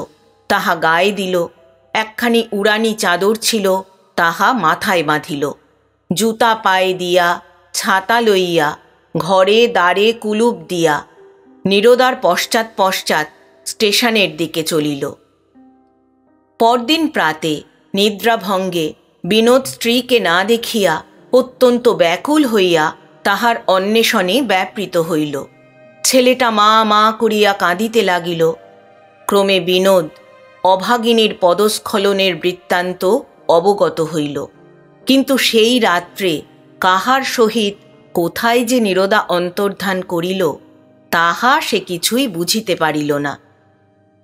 তাহা গায়ে দিল। একখানি উড়ানি চাদর ছিল, তাহা মাথায় বাঁধিল। জুতা পায়ে দিয়া, ছাতা লইয়া, ঘরে দ্বারে কুলুপ দিয়া নীরদার পশ্চাৎ পশ্চাৎ স্টেশনের দিকে চলিল। পরদিন প্রাতে নিদ্রাভঙ্গে বিনোদ স্ত্রীকে না দেখিয়া অত্যন্ত ব্যাকুল হইয়া তাহার অন্বেষণে ব্যাপৃত হইল। ছেলেটা মা মা করিয়া কাঁদিতে লাগিল। ক্রমে বিনোদ অভাগিনীর পদস্খলনের বৃত্তান্ত অবগত হইল, কিন্তু সেই রাত্রে কাহার সহিত কোথায় যে নীরদা অন্তর্ধান করিল তাহা সে কিছুই বুঝিতে পারিল না।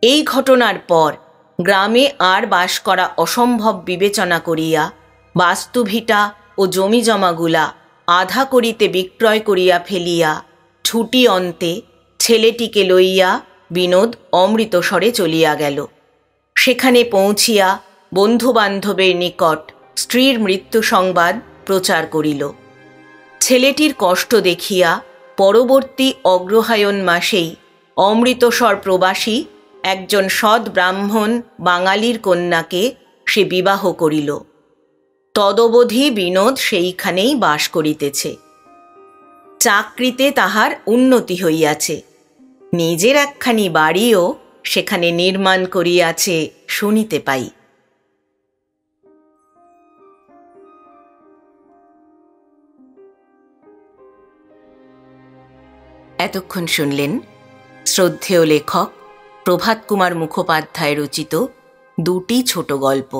এই ঘটনার পর গ্রামে আর বাস করা অসম্ভব বিবেচনা করিয়া বাস্তুভিটা ও জমিজমাগুলা আধা করিতে বিক্রয় করিয়া ফেলিয়া ছুটি অন্তে ছেলেটিকে লইয়া বিনোদ অমৃতসরে চলিয়া গেল। সেখানে পৌঁছিয়া বন্ধুবান্ধবের নিকট স্ত্রীর মৃত্যু সংবাদ প্রচার করিল। ছেলেটির কষ্ট দেখিয়া পরবর্তী অগ্রহায়ণ মাসেই অমৃতসর প্রবাসী একজন সৎ ব্রাহ্মণ বাঙালির কন্যাকে সে বিবাহ করিল। তদবধি বিনোদ সেইখানেই বাস করিতেছে। চাকরিতে তাহার উন্নতি হইয়াছে, নিজের একখানি বাড়িও সেখানে নির্মাণ করিয়াছে শুনিতে পাই। এতক্ষণ শুনলেন শ্রদ্ধেয় লেখক প্রভাত কুমার মুখোপাধ্যায় রচিত দুটি ছোট গল্প।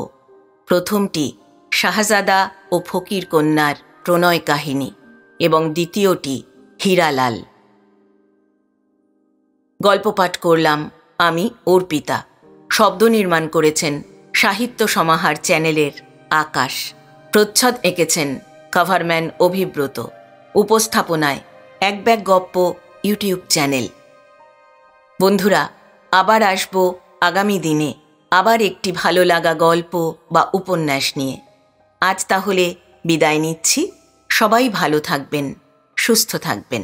প্রথমটি শাহজাদা ও ফকির কন্যার প্রণয় কাহিনী এবং দ্বিতীয়টি হীরালাল। গল্প পাঠ করলাম আমি অর্পিতা। শব্দ নির্মাণ করেছেন সাহিত্য সমাহার চ্যানেলের আকাশ। প্রচ্ছদ এঁকেছেন কভারম্যান অভিব্রত। উপস্থাপনায় এক ব্যাগ গপ্প ইউটিউব চ্যানেল। বন্ধুরা, আবার আসব আগামী দিনে আবার একটি ভালো লাগা গল্প বা উপন্যাস নিয়ে। আজ তাহলে বিদায় নিচ্ছি। সবাই ভালো থাকবেন, সুস্থ থাকবেন।